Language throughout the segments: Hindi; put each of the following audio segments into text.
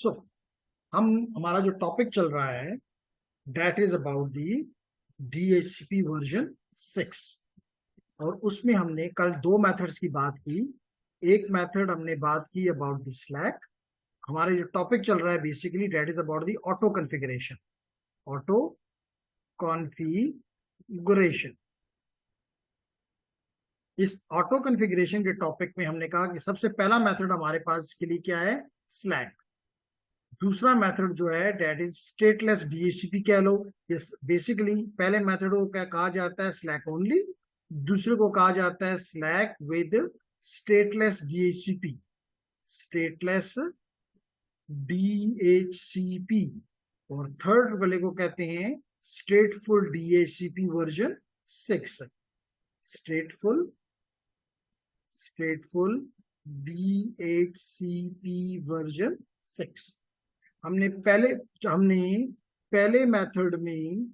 सो हमारा जो टॉपिक चल रहा है that is about the DHCP version 6। और उसमें हमने कल दो मेथड्स की बात की। एक मेथड हमने बात की अबाउट द स्लैक। हमारा जो टॉपिक चल रहा है basically that is about the auto configuration. Auto configuration. इस ऑटो कॉन्फ़िगरेशन के टॉपिक में हमने कहा कि सबसे पहला मेथड हमारे पास इसके लिए क्या है, स्लैक। दूसरा मेथड जो है डेट इज स्टेटलेस DHCP कह लो। इस बेसिकली पहले मेथड को क्या कहा जाता है, स्लैक ओनली। दूसरे को कहा जाता है slack with stateless DHCP, stateless DHCP। और थर्ड वाले को कहते हैं स्टेटफुल DHCP वर्जन 6। स्टेटफुल DHCP version 6। हमने पहले मेथड में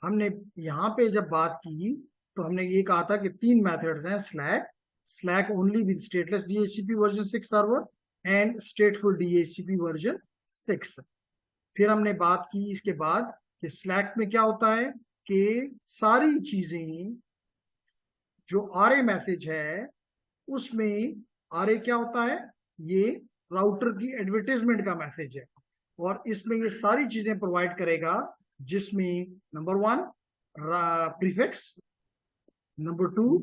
हमने यहाँ पे जब बात की तो हमने ये कहा था कि तीन मेथड्स हैं, slack only with stateless DHCP version 6 server and स्टेटफुल DHCP version 6। फिर हमने बात की इसके बाद कि स्लैक में क्या होता है कि सारी चीजें जो RA मैसेज है उसमें RA क्या होता है, ये राउटर की एडवर्टाइजमेंट का मैसेज है। और इसमें ये सारी चीजें प्रोवाइड करेगा जिसमें number 1 prefix, number 2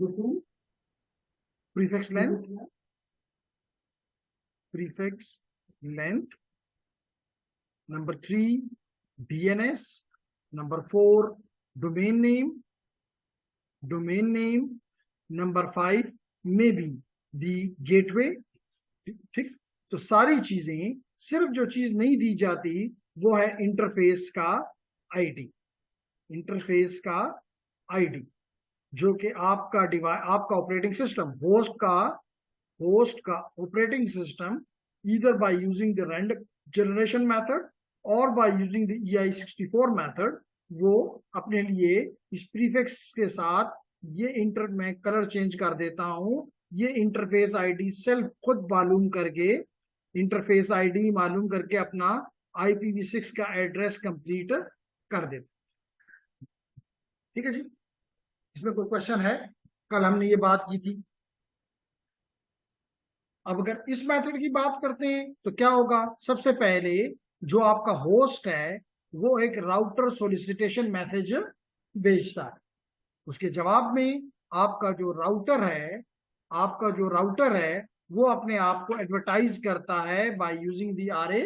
prefix length, number 3 DNS, number 4 domain name, number 5 may be the gateway. ठीक, तो सारी चीजें, सिर्फ जो चीज नहीं दी जाती वो है इंटरफेस का आईडी। इंटरफेस का आईडी जो कि आपका डिवाइस, आपका ऑपरेटिंग सिस्टम, होस्ट का operating system either by using the random generation method और by using the EI64 method, वो अपने लिए इस प्रीफिक्स के साथ मैं कलर चेंज कर देता हूं, ये इंटरफेस आईडी सेल्फ खुद मालूम करके, इंटरफेस आईडी मालूम करके अपना IPv6 का एड्रेस कंप्लीट कर देता। ठीक है जी, इसमें कोई क्वेश्चन है? कल हमने ये बात की थी। अब अगर इस मेथड की बात करते हैं तो क्या होगा, सबसे पहले जो आपका होस्ट है वो एक राउटर सोलिसिटेशन मैसेज भेजता है। उसके जवाब में आपका जो राउटर है वो अपने आप को एडवर्टाइज करता है by using the RA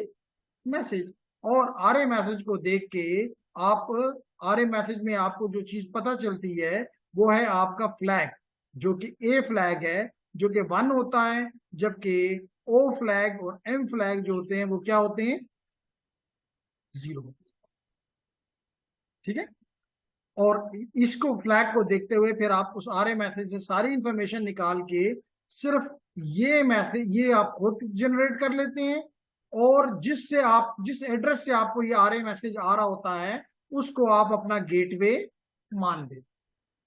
message. और RA मैसेज को देख के आप, RA मैसेज में आपको जो चीज पता चलती है वो है आपका फ्लैग, जो कि A फ्लैग है, जो कि 1 होता है, जबकि O फ्लैग और M फ्लैग जो होते हैं वो क्या होते हैं, 0। ठीक है, और इसको फ्लैग को देखते हुए फिर आप उस RA मैसेज से सारी इंफॉर्मेशन निकाल के सिर्फ ये आप खुद जनरेट कर लेते हैं, और जिस एड्रेस से आपको ये RA मैसेज आ रहा होता है उसको आप अपना गेटवे मान देते।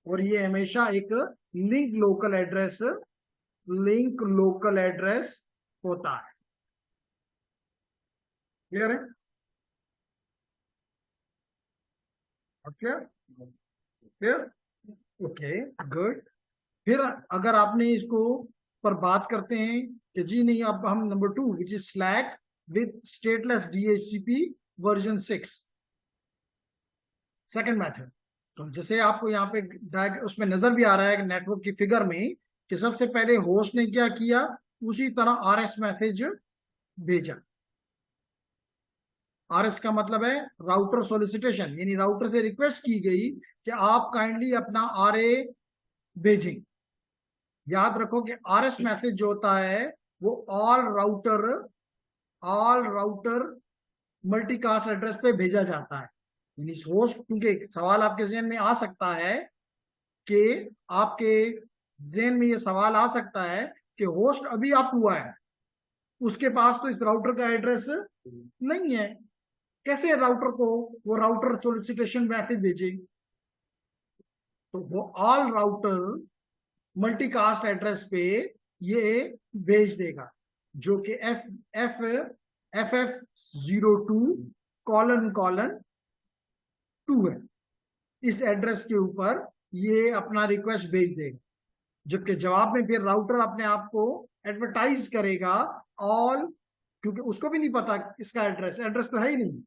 और ये हमेशा एक लिंक लोकल एड्रेस होता है। क्लियर है? Clear, okay, good. फिर अगर आपने इसको पर बात करते हैं कि जी नहीं, अब हम number 2 which is slack with stateless DHCP version 6, second method. तो जैसे आपको यहाँ पे उसमें नजर भी आ रहा है कि नेटवर्क की फिगर में कि सबसे पहले होस्ट ने क्या किया, उसी तरह RS मैसेज भेजा। RS का मतलब है राउटर सोलिसिटेशन, यानी राउटर से रिक्वेस्ट की गई कि आप काइंडली अपना RA भेजें। याद रखो कि RS मैसेज जो होता है वो ऑल राउटर मल्टीकास्ट एड्रेस पे भेजा जाता है। यानी होस्ट, क्योंकि सवाल आपके जहन में आ सकता है कि आपके जहन में ये सवाल आ सकता है कि होस्ट अभी अप हुआ है, उसके पास तो इस राउटर का एड्रेस नहीं है, कैसे राउटर को वो राउटर सोलिसिटेशन मैसेज भेजे? तो वो ऑल राउटर मल्टीकास्ट एड्रेस पे ये भेज देगा, जो कि F F F F 02 colon colon 2 है। इस एड्रेस के ऊपर ये अपना रिक्वेस्ट भेज देगा, जबकि जवाब में फिर राउटर अपने आप को एडवर्टाइज करेगा ऑल, क्योंकि उसको भी नहीं पता इसका एड्रेस, एड्रेस तो है ही नहीं,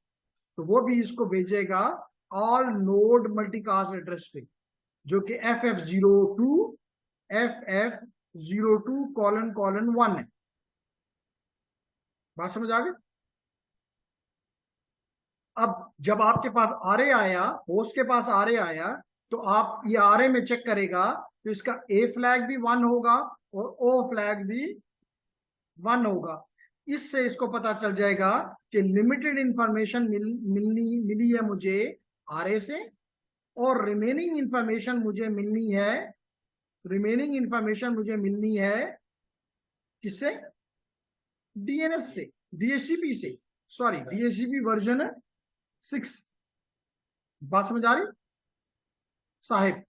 तो वो भी इसको भेजेगा ऑल नोड मल्टीकास्ट एड्रेस पे, जो कि FF02 कॉलन कॉलन 1 है। बात समझ आ गई? अब जब आपके पास आरए आया, होस्ट के पास आरए आया, तो आप ये आरए में चेक करेगा तो इसका ए फ्लैग भी 1 होगा और ओ फ्लैग भी 1 होगा। इससे इसको पता चल जाएगा कि लिमिटेड इंफॉर्मेशन मिली है मुझे आरए से, और रिमेनिंग इंफॉर्मेशन मुझे मिलनी है किससे? डीएनएस से, डीएचसीपी से, सॉरी डीएचसीपी वर्जन 6। बात समझ आ रही साहिब?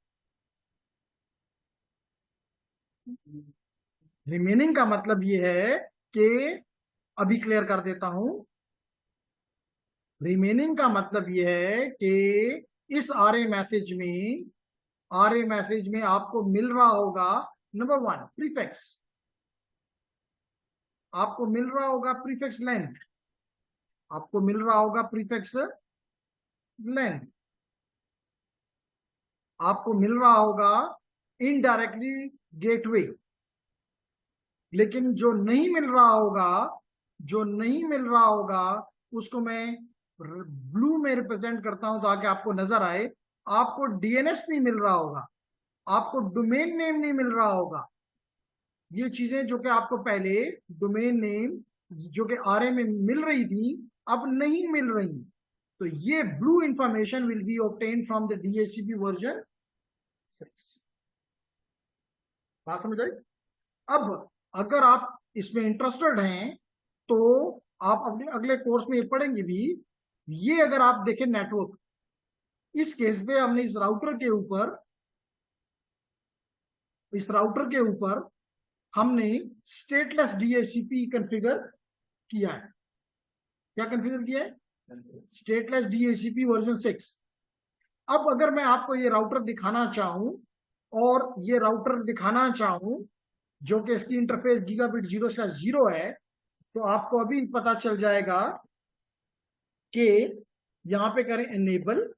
रिमेनिंग का मतलब ये है कि अभी क्लियर कर देता हूं, रिमेनिंग का मतलब ये है कि इस आरए मैसेज में आपको मिल रहा होगा नंबर 1 प्रीफिक्स, आपको मिल रहा होगा प्रीफिक्स लेंथ, आपको मिल रहा होगा प्रीफिक्स लेंथ, आपको मिल रहा होगा इनडायरेक्टली गेटवे। लेकिन जो नहीं मिल रहा होगा उसको मैं ब्लू में रिप्रेजेंट करता हूं ताकि आपको नजर आए। आपको डीएनएस नहीं मिल रहा होगा, आपको डोमेन नेम नहीं मिल रहा होगा। ये चीजें जो कि आपको पहले डोमेन नेम जो कि आरए में मिल रही थी, अब नहीं मिल रही। तो ये blue information will be obtain from the DHCP version 6। बात समझ आई? अब अगर आप इसमें इंटरेस्टेड हैं तो आप अपने अगले कोर्स में ये पढ़ेंगे भी। ये अगर आप देखें नेटवर्क, इस केस पे हमने इस राउटर के ऊपर हमने स्टेटलेस डीएचसीपी कॉन्फ़िगर किया है। क्या कॉन्फ़िगर किया है? Stateless DHCP version 6। अब अगर मैं आपको ये राउटर दिखाना चाहूं जो कि इसकी इंटरफेस गीगाबिट 0/0 है, तो आपको अभी पता चल जाएगा कि यहां पे करें एनेबल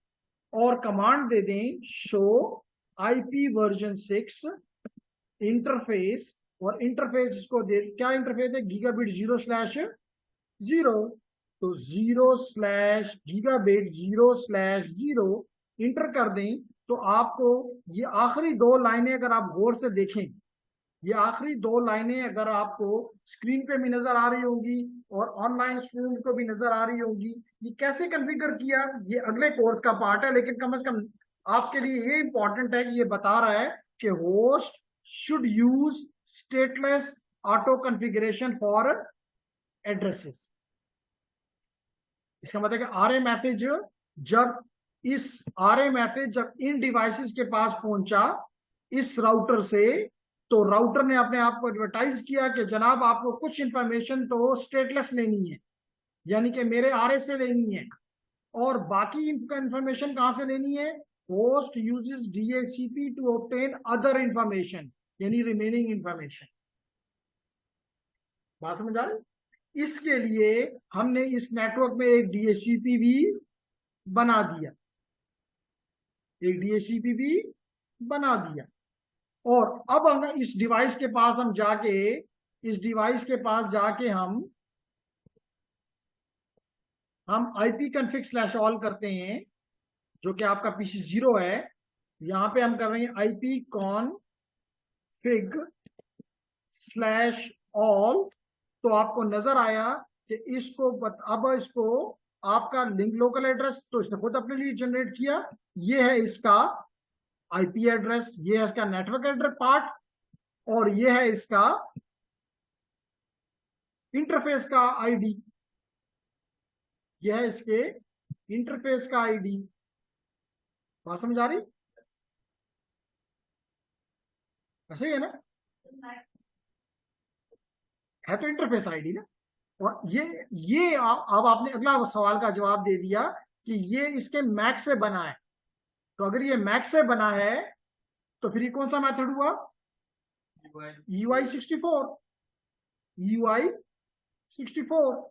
और कमांड दे दें शो आईपी वर्जन 6 इंटरफेस, और इंटरफेस इसको दे, क्या इंटरफेस है? गीगाबिट 0/0। तो 0/गीगाबिट 0/0 इंटर कर दें, तो आपको ये आखिरी 2 लाइनें अगर आप गौर से देखें, ये आखिरी 2 लाइनें अगर आपको स्क्रीन पे भी नजर आ रही होंगी और ऑनलाइन स्टूडेंट को भी नजर आ रही होंगी। ये कैसे कॉन्फ़िगर किया, ये अगले कोर्स का पार्ट है, लेकिन कम से कम आपके लिए ये इंपॉर्टेंट है कि ये बता रहा है कि host should use stateless auto configuration for addresses. इसका मतलब कि आरए मैसेज जब इन डिवाइसेस के पास पहुंचा इस राउटर से, तो राउटर ने अपने आप को एडवर्टाइज किया कि जनाब आपको कुछ इंफॉर्मेशन तो स्टेटलेस लेनी है, यानी कि मेरे आरए से लेनी है, और बाकी इंफॉर्मेशन कहां से लेनी है? Host uses DHCP to obtain other information, यानी रिमेनिंग इंफॉर्मेशन। बात समझ आ रही? इसके लिए हमने इस नेटवर्क में एक डीएचसीपी भी बना दिया, और अब हम इस डिवाइस के पास जाके हम IP config/all करते हैं, जो कि आपका PC 0 है। यहां पे हम कर रहे हैं IP config/all। तो आपको नजर आया कि अब इसको आपका लिंक लोकल एड्रेस तो इसने खुद अपने लिए जनरेट किया। ये है इसका IP एड्रेस, ये है इसका नेटवर्क एड्रेस पार्ट, और ये है इसका इंटरफेस का आईडी, यह है इसके इंटरफेस का आईडी। बात समझ आ रही? ऐसे ही है ना, है तो इंटरफेस आईडी ना। और ये अब आपने अगला सवाल का जवाब दे दिया कि ये इसके मैक से बना है। तो अगर ये मैक से बना है तो फिर ये कौन सा मेथड हुआ, UI64, UI64।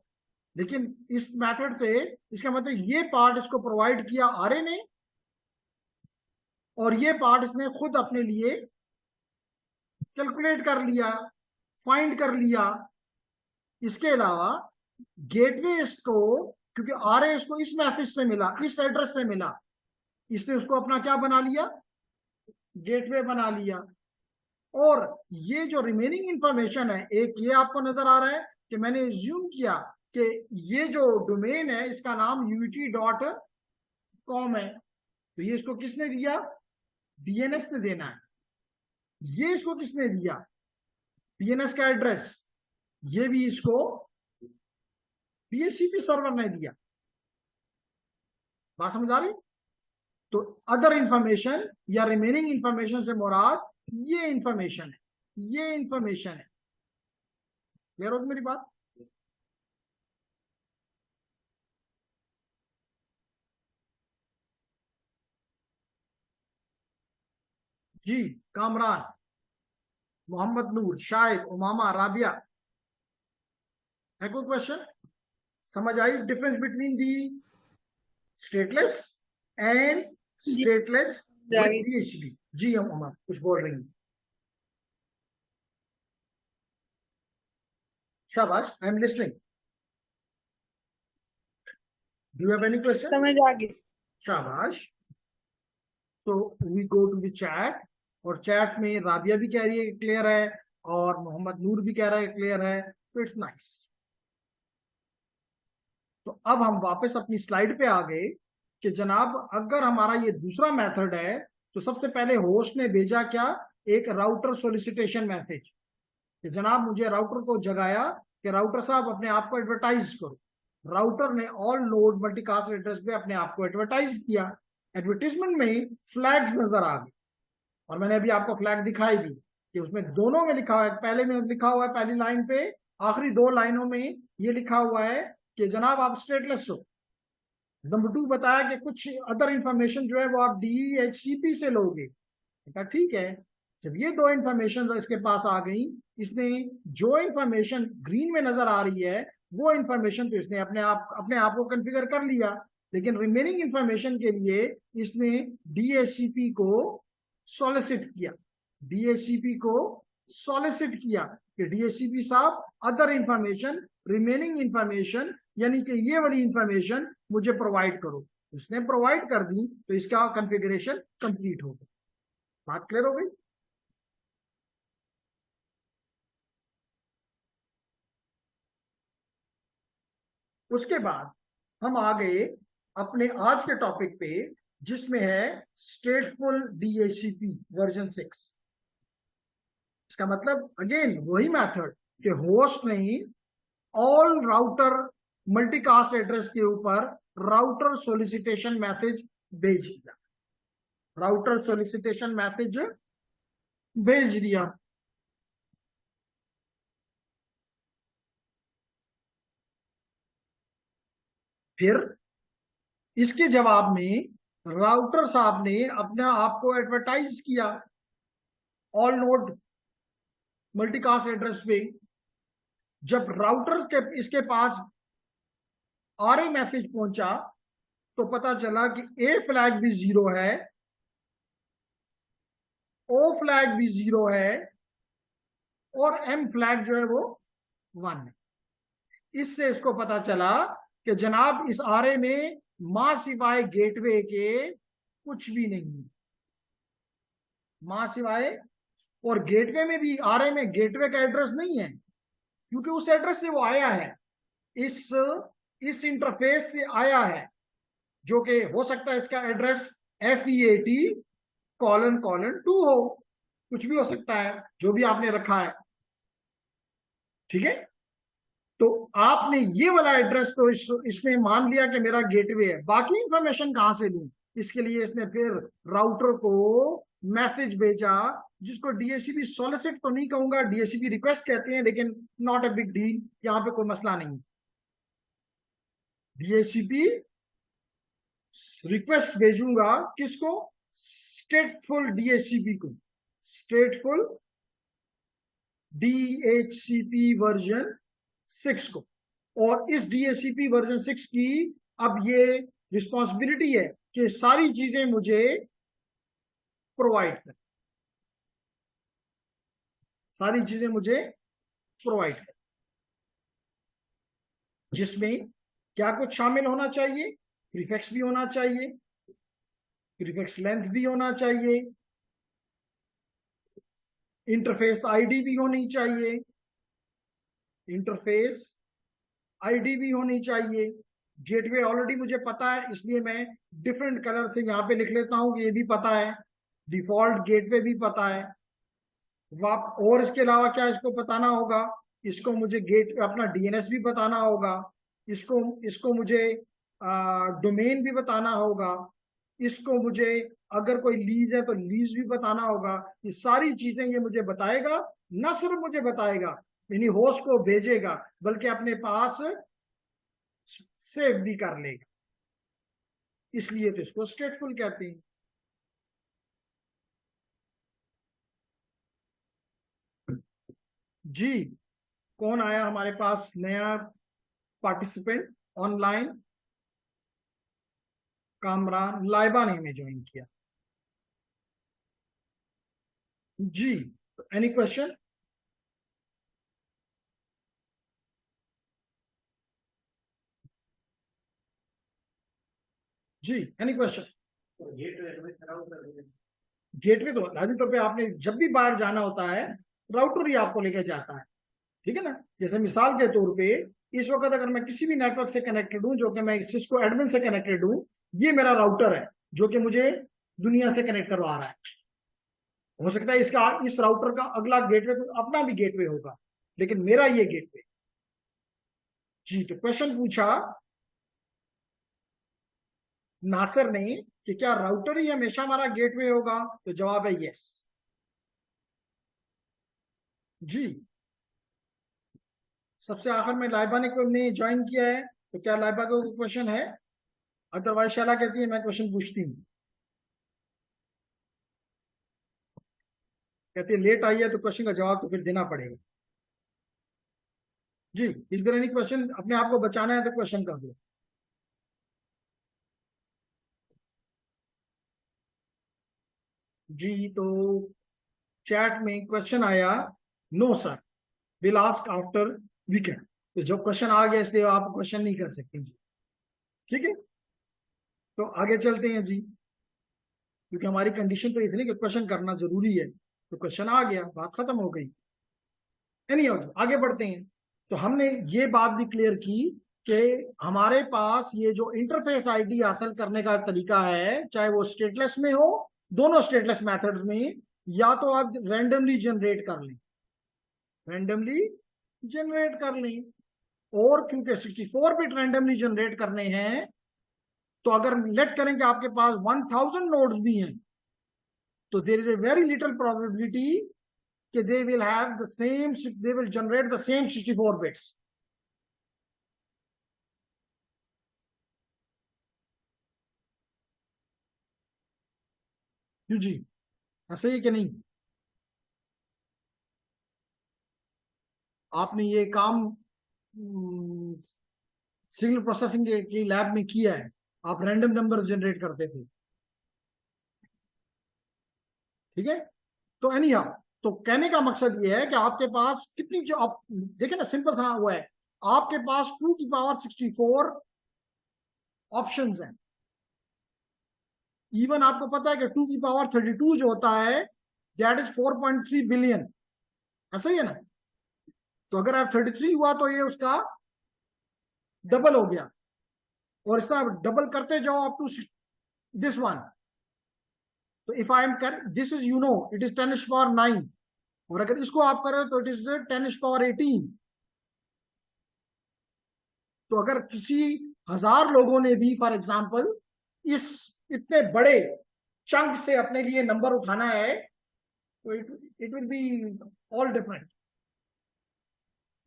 लेकिन इस मेथड से इसका मतलब ये पार्ट इसको प्रोवाइड किया आरए ने, और ये पार्ट इसने खुद अपने लिए कैलकुलेट कर लिया, फाइंड कर लिया। इसके अलावा गेटवे इसको, क्योंकि आरए इसको इस मैसेज से मिला, इस एड्रेस से मिला, इसने उसको अपना क्या बना लिया, गेटवे बना लिया। और ये जो रिमेनिंग इंफॉर्मेशन है, एक ये आपको नजर आ रहा है कि मैंने एज्यूम किया कि ये जो डोमेन है इसका नाम ut.com है, तो ये इसको किसने दिया, डीएनएस ने देना है। ये इसको किसने दिया, डीएनएस का एड्रेस, ये भी इसको डीएचसीपी सर्वर ने दिया। बात समझ आ रही। तो अदर इंफॉर्मेशन या रिमेनिंग इंफॉर्मेशन से मुराद ये इंफॉर्मेशन है, ये इंफॉर्मेशन है। क्लियर होगी मेरी बात। जी, कामरान, मोहम्मद नूर, शाहिद, उमामा, राबिया, है कोई क्वेश्चन? समझ आई difference between the stateless and stateless DHCP? जी हम उमा कुछ बोल रही हैं। शाबाश, I am listening. Do you have any question? समझ आ गई। शाबाश। तो we go to the chat, और चैट में राबिया भी कह रही है क्लियर है, और मोहम्मद नूर भी कह रहा है क्लियर है। तो इट्स नाइस। तो अब हम वापस अपनी स्लाइड पे आ गए कि जनाब अगर हमारा ये दूसरा मेथड है, तो सबसे पहले होस्ट ने भेजा क्या, एक राउटर सोलिसिटेशन मैसेज कि जनाब मुझे राउटर को जगाया कि राउटर साहब अपने आप को एडवर्टाइज करो। राउटर ने ऑल नोड मल्टीकास्ट एड्रेस पे अपने आप को एडवर्टाइज किया। एडवर्टीजमेंट में फ्लैग्स नजर आ गई, और मैंने अभी आपको फ्लैग दिखाई दी कि उसमें दोनों में लिखा हुआ है, पहले में लिखा हुआ है पहली लाइन पे, आखिरी दो लाइनों में ये लिखा हुआ है कि जनाब आप स्टेटलेस हो। नंबर 2 बताया कि कुछ अदर इंफॉर्मेशन जो है वो आप डीएचसीपी से लोगे। ठीक है। जब ये दो इंफॉर्मेशन इसके पास आ गई, इसने जो इंफॉर्मेशन ग्रीन में नजर आ रही है वो इंफॉर्मेशन तो इसने अपने आप को कॉन्फ़िगर कर लिया, लेकिन रिमेनिंग इंफॉर्मेशन के लिए इसने डीएचसीपी को सॉलिसिट किया, डीएचसीपी को सॉलिसिट किया कि डीएचसीपी साहब अदर इंफॉर्मेशन, रिमेनिंग इंफॉर्मेशन, यानी कि ये वाली इंफॉर्मेशन मुझे प्रोवाइड करो। उसने प्रोवाइड कर दी तो इसका कॉन्फ़िगरेशन कंप्लीट हो गया। बात क्लियर हो गई। उसके बाद हम आ गए अपने आज के टॉपिक पे, जिसमें है स्टेटफुल डीएचसीपी वर्जन 6। इसका मतलब अगेन वही मेथड कि होस्ट ने ऑल राउटर मल्टीकास्ट एड्रेस के ऊपर राउटर सोलिसिटेशन मैसेज भेज दिया, राउटर सोलिसिटेशन मैसेज भेज दिया। फिर इसके जवाब में राउटर साहब ने अपने आप को एडवर्टाइज किया ऑल नोड मल्टीकास्ट एड्रेस पे। जब राउटर के इसके पास आरए मैसेज पहुंचा तो पता चला कि ए फ्लैग भी 0 है, ओ फ्लैग भी 0 है, और एम फ्लैग जो है वो 1 है। इससे इसको पता चला कि जनाब इस आरए में मां सिवाय गेटवे के कुछ भी नहीं है, मां सिवाय। और गेटवे में भी, आरए में गेटवे का एड्रेस नहीं है, क्योंकि उस एड्रेस से वो आया है, इस इंटरफेस से आया है, जो कि हो सकता है इसका एड्रेस FEAT::2 हो, कुछ भी हो सकता है जो भी आपने रखा है। ठीक है। तो आपने ये वाला एड्रेस तो इसमें मान लिया कि मेरा गेटवे है, बाकी इंफॉर्मेशन कहां से लूं? इसके लिए इसने फिर राउटर को मैसेज भेजा, जिसको डीएचसीपी सॉलिसिट तो नहीं कहूंगा, डीएचसीपी रिक्वेस्ट कहते हैं, लेकिन नॉट अ बिग डील, यहाँ पे कोई मसला नहीं। डीएचसीपी रिक्वेस्ट भेजूंगा किसको? स्टेटफुल डीएचसीपी को, स्टेटफुल डीएचसीपी वर्जन 6 को। और इस डीएचसीपी वर्जन 6 की अब ये रिस्पॉन्सिबिलिटी है कि सारी चीजें मुझे प्रोवाइड कर, सारी चीजें मुझे प्रोवाइड कर, जिसमें क्या कुछ शामिल होना चाहिए? प्रीफिक्स भी होना चाहिए, प्रीफिक्स लेंथ भी होना चाहिए, इंटरफेस आईडी भी होनी चाहिए, इंटरफेस आईडी भी होनी चाहिए। गेटवे ऑलरेडी मुझे पता है, इसलिए मैं डिफरेंट कलर से यहाँ पे लिख लेता हूँ कि ये भी पता है। डिफॉल्ट गेटवे भी पता है। और इसके अलावा क्या इसको बताना होगा? इसको मुझे गेट अपना डीएनएस भी बताना होगा, इसको इसको मुझे डोमेन भी बताना होगा, इसको मुझे अगर कोई लीज है तो लीज भी बताना होगा। ये सारी चीजें ये मुझे बताएगा, ना सिर्फ मुझे बताएगा यानी होस्ट को भेजेगा, बल्कि अपने पास सेव भी कर लेगा। इसलिए तो इसको स्टेटफुल कहते हैं। जी, कौन आया हमारे पास नया पार्टिसिपेंट ऑनलाइन? कामरान लाइबा ने हमें ज्वाइन किया। जी, एनी क्वेश्चन? जी, एनी क्वेश्चन? गेटवे तो लाजिम तौर पे आपने जब भी बाहर जाना होता है, राउटर ही आपको लेके जाता है, ठीक है ना। जैसे मिसाल के तौर पे इस वक्त अगर मैं किसी भी नेटवर्क से कनेक्टेड हूं, जो कि मैं सिस्को एडमिन से कनेक्टेड हूं, ये मेरा राउटर है जो कि मुझे दुनिया से कनेक्ट करवा रहा है। हो सकता है इसका इस राउटर का अगला गेटवे अपना भी गेटवे होगा, लेकिन मेरा ये गेटवे। जी, तो क्वेश्चन पूछा नासिर ने कि क्या राउटर ही हमेशा हमारा गेटवे होगा? तो जवाब है यस। जी, सबसे आखिर में लाइबा ने ज्वाइन किया है, तो क्या लाइबा का क्वेश्चन है? अदरवाइज शाला कहती है मैं क्वेश्चन पूछती हूँ, कहती है लेट आई है तो क्वेश्चन का जवाब तो फिर देना पड़ेगा। जी, इस तरह नहीं क्वेश्चन अपने आप को बचाना है तो क्वेश्चन कर दो। जी, तो चैट में क्वेश्चन आया, no sir, will ask after weekend. तो जब क्वेश्चन आ गया इसलिए आप क्वेश्चन नहीं कर सकते जी, ठीक है। तो आगे चलते हैं जी, क्योंकि हमारी कंडीशन तो इतनी कि क्वेश्चन करना जरूरी है, तो क्वेश्चन आ गया, बात खत्म हो गई। एनी आगे बढ़ते हैं। तो हमने ये बात भी क्लियर की कि हमारे पास ये जो इंटरफेस आईडी हासिल करने का तरीका है, चाहे वो स्टेटलेस में हो, दोनों स्टेटलेस मेथड्स में, या तो आप रैंडमली जनरेट कर लें, रैंडमली जनरेट कर लें। और क्योंकि 64 बिट रैंडमली जनरेट करने हैं, तो अगर लेट करें कि आपके पास 1000 नोड्स भी हैं, तो there is a very little probability कि they will generate the same 64 bits. क्यों जी, ऐसे ही कि नहीं? आपने ये काम सिग्नल प्रोसेसिंग की लैब में किया है, आप रैंडम नंबर जनरेट करते थे, ठीक है। तो एनी हाउ, तो कहने का मकसद ये है कि आपके पास कितनी जो आप देखें ना, सिंपल सा हुआ है, आपके पास 2 की पावर 64 ऑप्शंस हैं। इवन आपको पता है कि 2 की पावर 32 जो होता है, दैट इज 4.3 बिलियन, ऐसा ही है ना। तो अगर आप 33 हुआ तो ये उसका डबल हो गया, और इसका डबल करते जाओ अप टू दिस वन। तो इफ आई एम कर दिस इज इट इज 10⁻⁹, और अगर इसको आप करें तो इट इज 10⁻18। तो अगर किसी 1000 लोगों ने भी फॉर एग्जाम्पल इस इतने बड़े चंक से अपने लिए नंबर उठाना है, So it will be all different.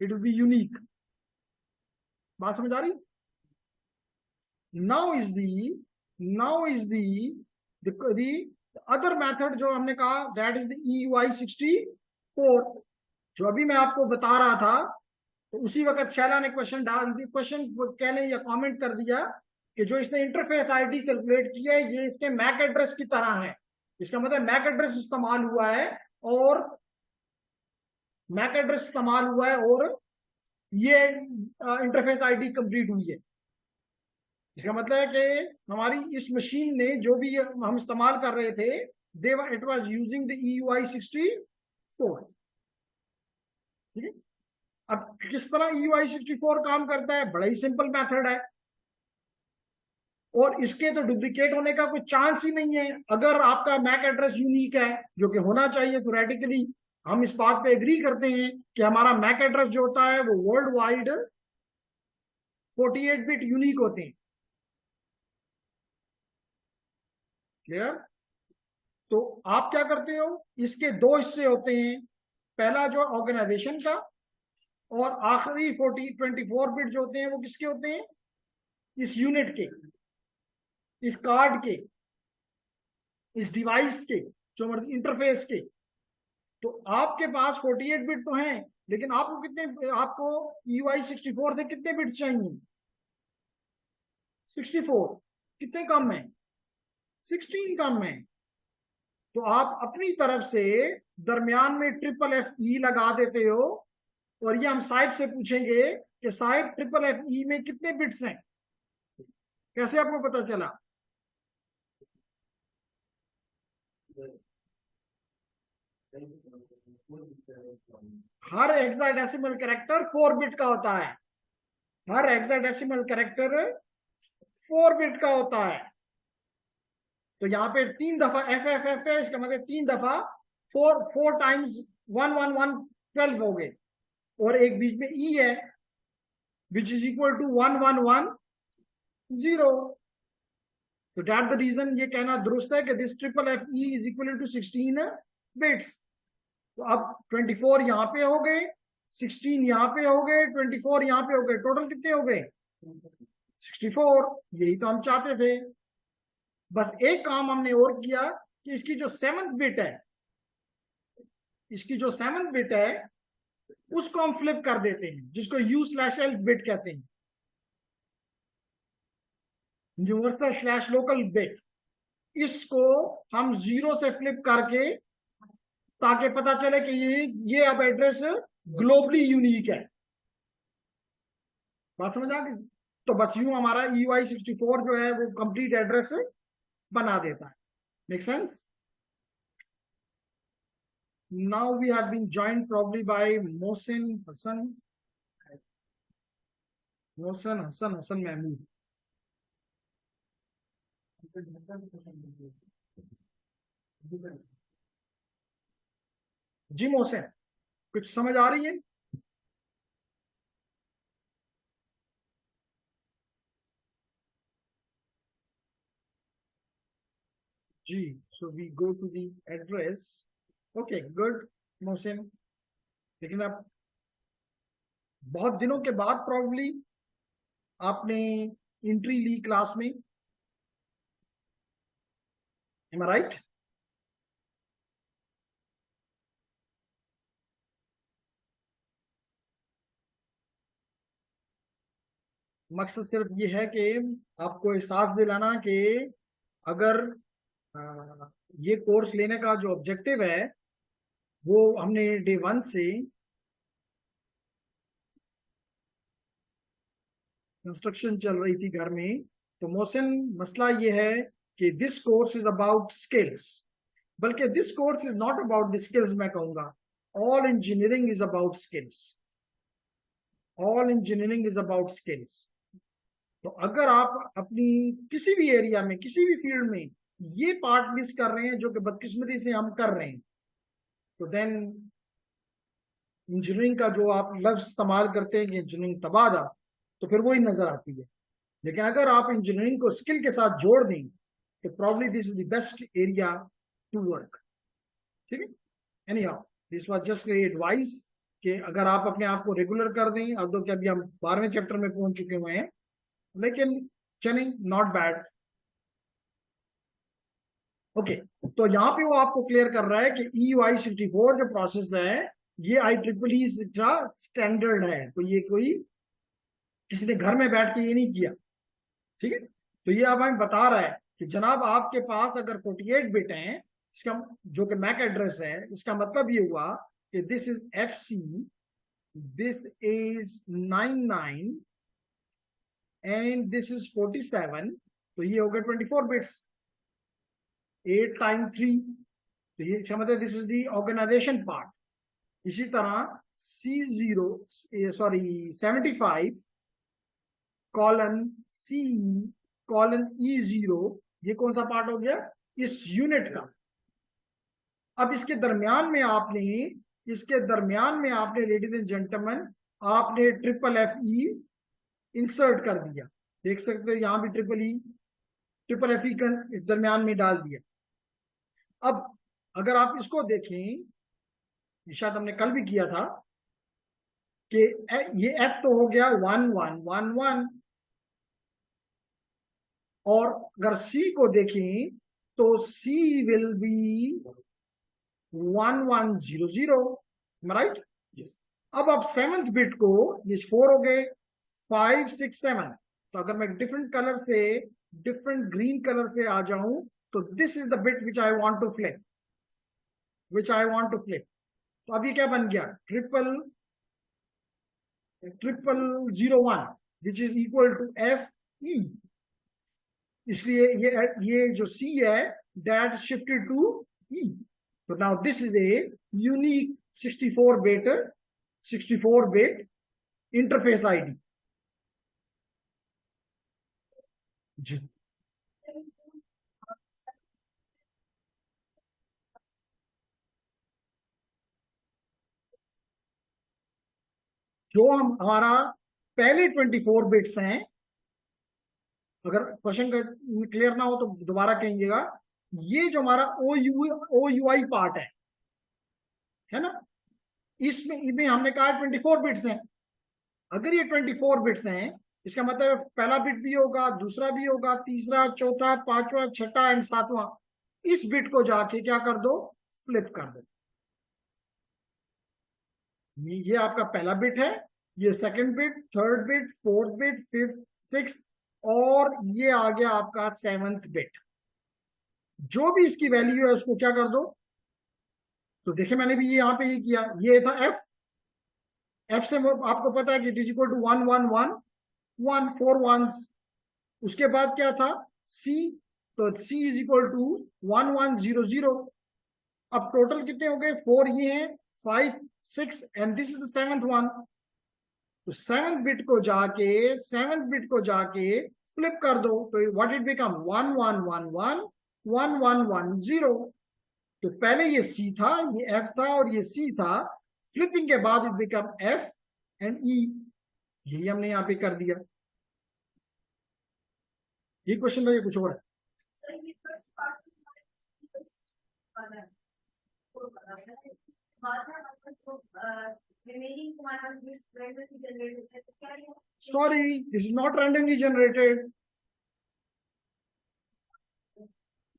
It will be unique. बात समझ आ रही? Now is the other method जो हमने कहा, that is the EY64. जो अभी मैं आपको बता रहा था, तो उसी वक्त शैला ने क्वेश्चन डाल दी, क्वेश्चन कहने या कमेंट कर दिया कि जो इसने इंटरफेस आईडी कैलकुलेट किया है ये इसके मैक एड्रेस की तरह है। इसका मतलब मैक एड्रेस इस्तेमाल हुआ है और ये इंटरफेस आईडी कंप्लीट हुई है। इसका मतलब है कि हमारी इस मशीन ने जो भी हम इस्तेमाल कर रहे थे, it was using the EY64। ठीक है। अब किस तरह EY64 काम करता है, बड़ा ही सिंपल मेथड है और इसके तो डुप्लीकेट होने का कोई चांस ही नहीं है। अगर आपका मैक एड्रेस यूनिक है, जो कि होना चाहिए थ्योरेटिकली, हम इस बात पे एग्री करते हैं कि हमारा मैक एड्रेस जो होता है वो वर्ल्ड वाइड 48 बिट यूनिक होते हैं। क्लियर? तो आप क्या करते हो, इसके दो हिस्से होते हैं, पहला जो ऑर्गेनाइजेशन का और आखिरी 24 बिट जो होते हैं वो किसके होते हैं, इस यूनिट के, इस कार्ड के, इस डिवाइस के, जो मर्जी इंटरफेस के। तो आपके पास 48 बिट तो हैं, लेकिन आपको EY64 से कितने बिट चाहिए? 64। कितने कम है? 16 कम है। तो आप अपनी तरफ से दरमियान में FFFE लगा देते हो और ये हम साहिब से पूछेंगे कि साहिब FFFE में कितने बिट्स हैं। कैसे आपको पता चला? हर हेक्साडेसिमल कैरेक्टर 4 बिट का होता है। हर हेक्साडेसिमल कैरेक्टर 4 बिट का होता है। तो यहाँ पे 3 दफा FFF है, इसका मतलब 3 दफा 4 टाइम्स 111 12 हो गए, और एक बीच में E है विच इज इक्वल टू 1110। तो दैट द रीजन ये कहना दुरुस्त है कि this FFFE is equal to 16 bits. तो अब 24 यहाँ पे हो गए, 16 यहाँ पे हो गए, 24 यहाँ पे हो गए, टोटल कितने हो गए? 64। यही तो हम चाहते थे। बस एक काम हमने और किया कि इसकी जो 7th बिट है, उसको हम फ्लिप कर देते हैं, जिसको U/L बिट कहते हैं, यूनिवर्सल/लोकल बिट। इसको हम 0 से फ्लिप करके, ताकि पता चले कि ये अब एड्रेस ग्लोबली यूनिक है। बात समझ आ गई? तो बस यूं हमारा EY64 जो है वो कंप्लीट एड्रेस बना देता है। Make sense? Now we have been joined probably by Mohsen Hassan Mahmood. जी मोहसिन, कुछ समझ आ रही है? जी, so we go to the address. Okay, good, Mohsin. लेकिन अब बहुत दिनों के बाद प्रॉब्ली आपने एंट्री ली क्लास में, am I right? मकसद सिर्फ ये है कि आपको एहसास दिलाना कि अगर ये कोर्स लेने का जो ऑब्जेक्टिव है वो हमने डे 1 से कंस्ट्रक्शन चल रही थी घर में। तो मोहसिन, मसला ये है कि this course is about skills, बल्कि this course is not about the skills. मैं कहूंगा all engineering is about skills. All engineering is about skills. तो अगर आप अपनी किसी भी एरिया में, किसी भी फील्ड में ये पार्ट मिस कर रहे हैं, जो कि बदकिस्मती से हम कर रहे हैं, तो देन इंजीनियरिंग का जो आप लफ्ज इस्तेमाल करते हैं कि इंजीनियरिंग तबादा, तो फिर वही नजर आती है। लेकिन अगर आप इंजीनियरिंग को स्किल के साथ जोड़ दें तो probably this is the best area to work. ठीक है? Anyhow this was just advice कि अगर आप अपने आप को रेगुलर कर दें, अब तो क्या अभी हम 12वें चैप्टर में पहुंच चुके हुए हैं, लेकिन चलें, नॉट बैड। ओके, तो यहाँ पे वो आपको क्लियर कर रहा है कि EUI-64 जो प्रोसेस है ये IEEE स्टैंडर्ड है, तो ये कोई किसी ने घर में बैठ के ये नहीं किया, ठीक है। तो ये अब हमें बता रहा है कि जनाब आपके पास अगर 48 बिट हैं, इसका जो कि मैक एड्रेस है, इसका मतलब ये हुआ कि this is FC, this is 99 and this is 47, तो ये हो गए 24 बिट्स, 8 टाइम 3, तो ये इसका मतलब this is the organisation part. इसी तरह C0 sorry 75 colon CE colon E0, ये कौन सा पार्ट हो गया, इस यूनिट का। अब इसके दरमियान में आपने लेडीज एंड जेंटलमैन आपने FFE इंसर्ट कर दिया, देख सकते हो यहां भी FFE का दरमियान में डाल दिया। अब अगर आप इसको देखें, शायद हमने कल भी किया था कि ये F तो हो गया 1111, और अगर C को देखें तो C विल बी 1100, राइट। अब आप 7th बिट को, ये 4 हो गए, 5 6 7, तो अगर मैं डिफरेंट कलर से, डिफरेंट ग्रीन कलर से आ जाऊं, तो this is the bit which I want to flip, तो अब ये क्या बन गया, 0001 which is equal to FE, इसलिए ये जो C है दैट शिफ्टेड टू E, तो now this is a unique 64 bit interface ID। जी, जो हमारा पहले 24 बिट्स हैं, अगर क्वेश्चन क्लियर ना हो तो दोबारा कहिएगा, ये जो हमारा OUI पार्ट है ना, इसमें हमने कहा 24 बिट्स हैं। अगर ये 24 बिट्स हैं, इसका मतलब पहला बिट भी होगा, दूसरा भी होगा, तीसरा, चौथा, पांचवा, छठा एंड सातवां, इस बिट को जाके क्या कर दो, फ्लिप कर दो। ये आपका पहला बिट है, ये second bit, third bit, fourth bit, fifth, sixth, और ये आ गया आपका 7th बिट। जो भी इसकी वैल्यू है उसको क्या कर दो, तो देखिए मैंने भी ये यहाँ पे ये किया, ये था F से आपको पता है कि it is equal to 111 4 1s, उसके बाद क्या था C, तो C इज इक्वल टू 1100। अब टोटल कितने हो गए, 4 ये हैं, 5 6 and this is the 7th one, तो 7th बिट को जाके फ्लिप कर दो, तो व्हाट इट बिकम 1111 1110। तो पहले ये C था, ये F था और ये C था, फ्लिपिंग के बाद it become F and E, यही हमने यहाँ पे कर दिया। ये क्वेश्चन में कुछ और है, sorry this is not randomly generated,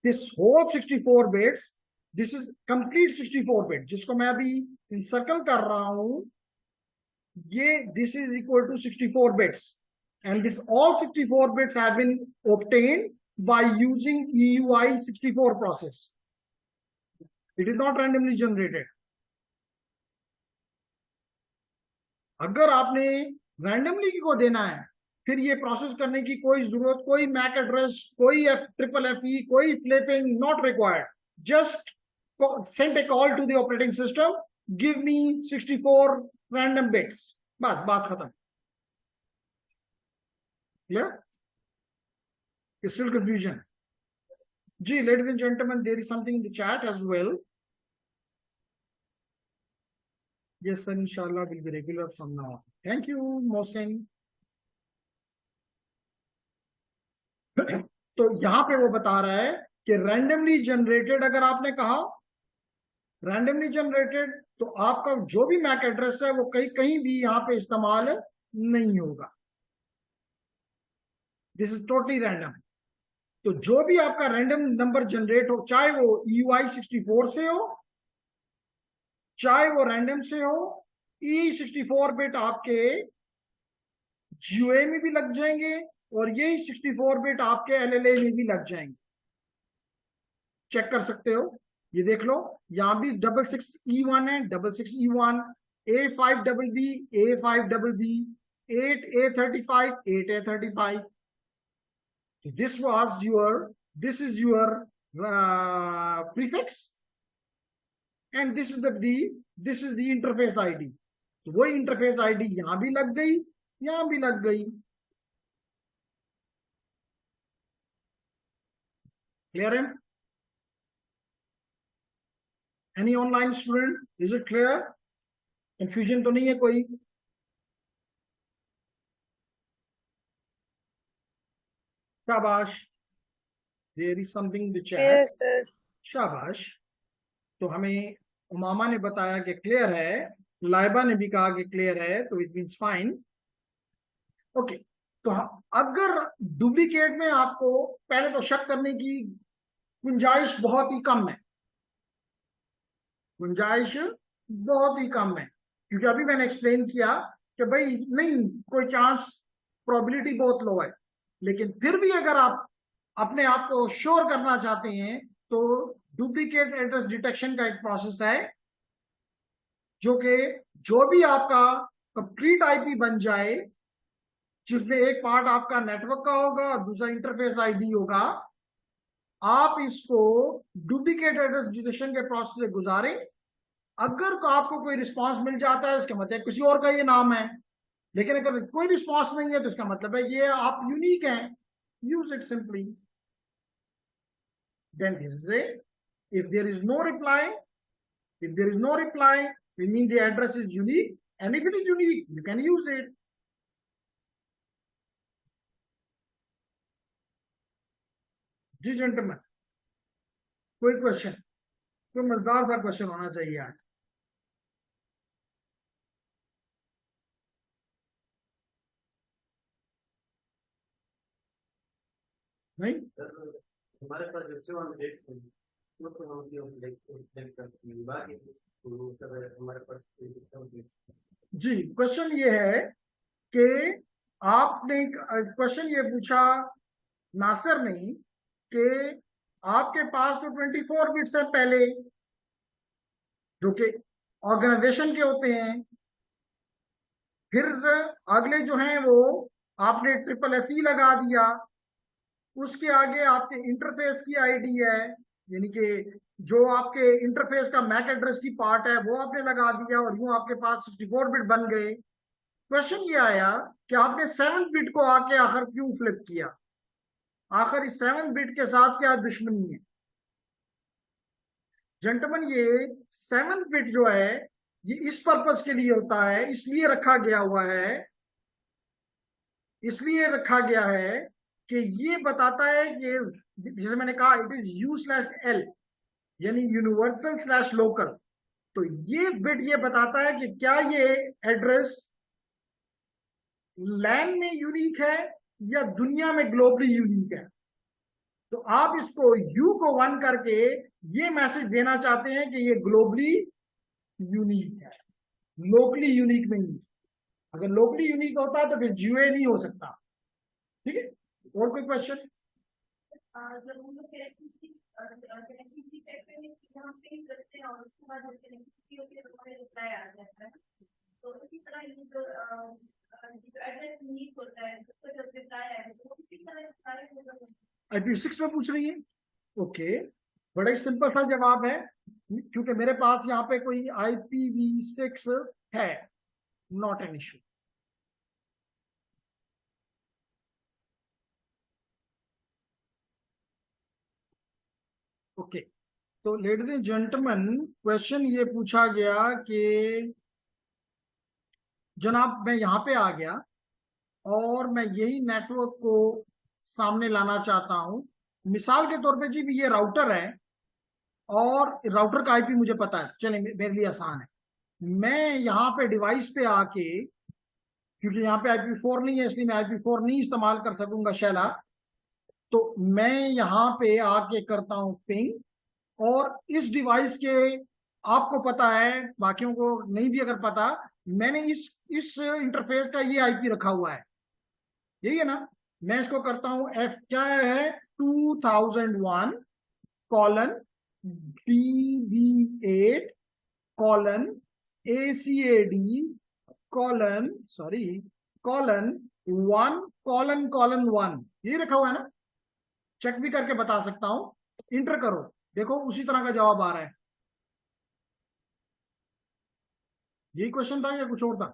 this whole 64 bits, this is complete 64 bit, जिसको मैं अभी इंसर्कल कर रहा हूं, ये this is equal to 64 bits, and this all 64 bits have been obtained by using EUI-64 process. It is not randomly generated. अगर आपने रैंडमली को देना है, फिर ये प्रोसेस करने की कोई जरूरत, कोई मैक एड्रेस, कोई FFE, कोई flipping not required, just send a call to the operating system, give me 64 random bits, बस बात खत्म। Clear, still confusion? जी, ladies and gentlemen, there is something in the chat as well. Yes sir, inshallah will be regular from now on. Thank you Mohsin. तो यहां पे वो बता रहा है कि रैंडमली जनरेटेड अगर आपने कहा रैंडमली जनरेटेड, तो आपका जो भी मैक एड्रेस है वो कहीं कहीं भी यहां पे इस्तेमाल नहीं होगा। This is totally random. तो जो भी आपका रैंडम नंबर जनरेट हो, चाहे वो EUI64 से हो, चाहे वो रैंडम से हो, E64 बिट आपके GUI में भी लग जाएंगे और यही 64 बिट आपके LLA में भी लग जाएंगे। चेक कर सकते हो, ये देख लो, यहां भी 66E1 है, 66E1, A5BB, A5BB, 8A35, 8A35. This was your, this is your prefix, and this is this is the interface ID. तो वही इंटरफेस आईडी यहां भी लग गई, यहां भी लग गई। क्लियर है? Any online student, is it clear? Confusion तो नहीं है कोई? शाबाश, there is something in the clear chat. Sir. शाबाश। तो हमें उमामा ने बताया कि क्लियर है, लाइबा ने भी कहा कि क्लियर है, तो इट मीन्स फाइन। ओके, तो अगर डुप्लीकेट में आपको पहले तो शक करने की गुंजाइश बहुत ही कम है, गुंजाइश बहुत ही कम है, क्योंकि अभी मैंने एक्सप्लेन किया कि भाई नहीं, कोई चांस, प्रोबेबिलिटी बहुत लो है। लेकिन फिर भी अगर आप अपने आप को श्योर करना चाहते हैं तो डुप्लीकेट एड्रेस डिटेक्शन का एक प्रोसेस है, जो कि जो भी आपका कंप्लीट आईपी बन जाए, जिसमें एक पार्ट आपका नेटवर्क का होगा और दूसरा इंटरफेस आईडी होगा, आप इसको डुप्लीकेट एड्रेस डिटेक्शन के प्रोसेस से गुजारें। अगर आपको कोई रिस्पांस मिल जाता है, इसका मतलब किसी और का ये नाम है। लेकिन अगर कोई रिस्पांस नहीं है तो इसका मतलब है ये आप यूनिक हैं। Use it simply. Then if there is no reply, if there is no reply, it means the address is unique, and if it is unique, you can use it. जी जेंटलमैन, कोई क्वेश्चन? कोई मजेदार सा क्वेश्चन होना चाहिए आज। नहीं? हमारे पास जैसे हम देखते हैं वो तो हम देख करते हैं बाकी तो सब हमारे पास जी, क्वेश्चन ये है कि आपने क्वेश्चन ये पूछा नासिर ने कि आपके पास तो 24 बिट्स है पहले, जो कि ऑर्गेनाइजेशन के होते हैं, फिर अगले जो हैं वो आपने FFFE लगा दिया, उसके आगे आपके इंटरफेस की आईडी है, यानी कि जो आपके इंटरफेस का मैक एड्रेस की पार्ट है वो आपने लगा दिया, और यूं आपके पास 64 बिट बन गए। क्वेश्चन ये आया कि आपने 7th बिट को आके आखिर क्यों फ्लिप किया, आखिर इस 7th बिट के साथ क्या दुश्मनी है? जेंटलमैन, ये 7th बिट जो है ये इस पर्पस के लिए होता है, इसलिए रखा गया हुआ है, इसलिए रखा गया है कि ये बताता है कि जैसे मैंने कहा इट इज U/L, यानी यूनिवर्सल/लोकल। तो ये बिट ये बताता है कि क्या ये एड्रेस लैन में यूनिक है या दुनिया में ग्लोबली यूनिक है। तो आप इसको U को 1 करके ये मैसेज देना चाहते हैं कि ये ग्लोबली यूनिक है, लोकली यूनिक नहीं। अगर लोकली यूनिक होता है तो फिर GUI नहीं हो सकता। ठीक है, और कोई क्वेश्चन? जब हम लोग कनेक्टिविटी जहाँ पे करते हैं और उसके बाद कनेक्टिविटी होती है तो हमें रिप्लाई आ जाता है, तो इसी तरह ये जो एड्रेस यूनिक होता है उसको जब रिप्लाई आए तो इसी तरह सारे IP6 में पूछ रही है? ओके, बड़ा ही सिंपल सा जवाब है, क्योंकि मेरे पास यहाँ पे कोई IPv6 है, नॉट एन इशू। ओके, तो लेडीज एंड जेंटलमैन, क्वेश्चन ये पूछा गया कि जनाब मैं यहाँ पे आ गया और मैं यही नेटवर्क को सामने लाना चाहता हूँ। मिसाल के तौर पे जी भी ये राउटर है, और राउटर का आईपी मुझे पता है, चले मेरे लिए आसान है। मैं यहाँ पे डिवाइस पे आके, क्योंकि यहाँ पे IP4 नहीं है इसलिए मैं IP4 नहीं इस्तेमाल कर सकूंगा शैला, तो मैं यहाँ पे आके करता हूँ पिंग, और इस डिवाइस के, आपको पता है, बाकियों को नहीं भी अगर पता, मैंने इस इंटरफेस का ये IP रखा हुआ है, यही है ना। मैं इसको करता हूं F, क्या है, 2001 colon BB8 colon ACAD colon colon 1 ये रखा हुआ है ना। चेक भी करके बता सकता हूं, इंटर करो, देखो उसी तरह का जवाब आ रहा है। यही क्वेश्चन था या कुछ और था?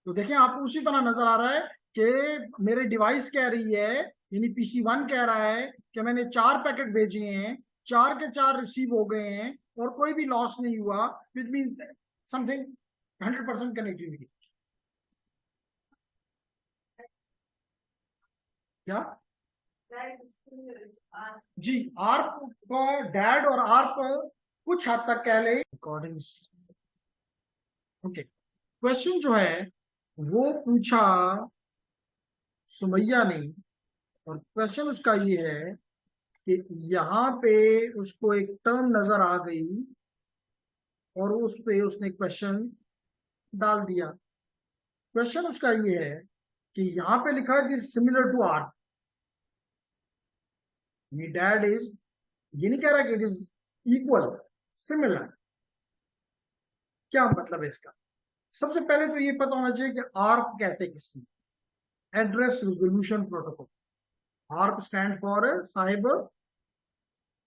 तो देखें आपको उसी तरह नजर आ रहा है कि मेरे डिवाइस कह रही है, यानी PC1 कह रहा है कि मैंने 4 पैकेट भेजे हैं, 4 के 4 रिसीव हो गए हैं और कोई भी लॉस नहीं हुआ, विच मीन्स समथिंग 100% कनेक्टिविटी। क्या जी, आर्प का डैड और आर्प कुछ हद तक कह ले अकॉर्डिंग्स। ओके, क्वेश्चन जो है वो पूछा सुमैया ने, और क्वेश्चन उसका ये है कि यहाँ पे उसको एक टर्म नजर आ गई और उस पे उसने क्वेश्चन डाल दिया। क्वेश्चन उसका ये है कि यहाँ पे लिखा है कि सिमिलर टू आर्प, ये डैड इज, ये नहीं कह रहा कि इट इज इक्वल, सिमिलर। क्या मतलब है इसका? सबसे पहले तो ये पता होना चाहिए कि आर्प कहते किसने, address resolution protocol. ARP stand for Sahib,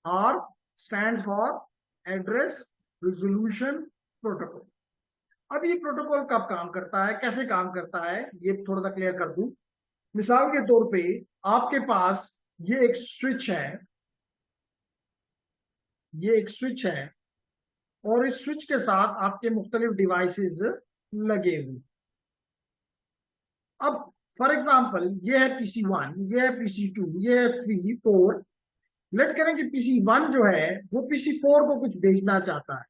ARP stand for address resolution protocol. अब ये प्रोटोकॉल कब काम करता है, कैसे काम करता है, ये थोड़ा सा क्लियर कर दूं। मिसाल के तौर पे आपके पास ये एक स्विच है, ये एक स्विच है, और इस स्विच के साथ आपके मुख्तलिफ डिवाइसेस लगे हुए। अब फॉर एग्जांपल ये है PC1, ये है PC2, ये है 3, 4। लेट करें कि PC1 जो है वो PC4 को कुछ भेजना चाहता है।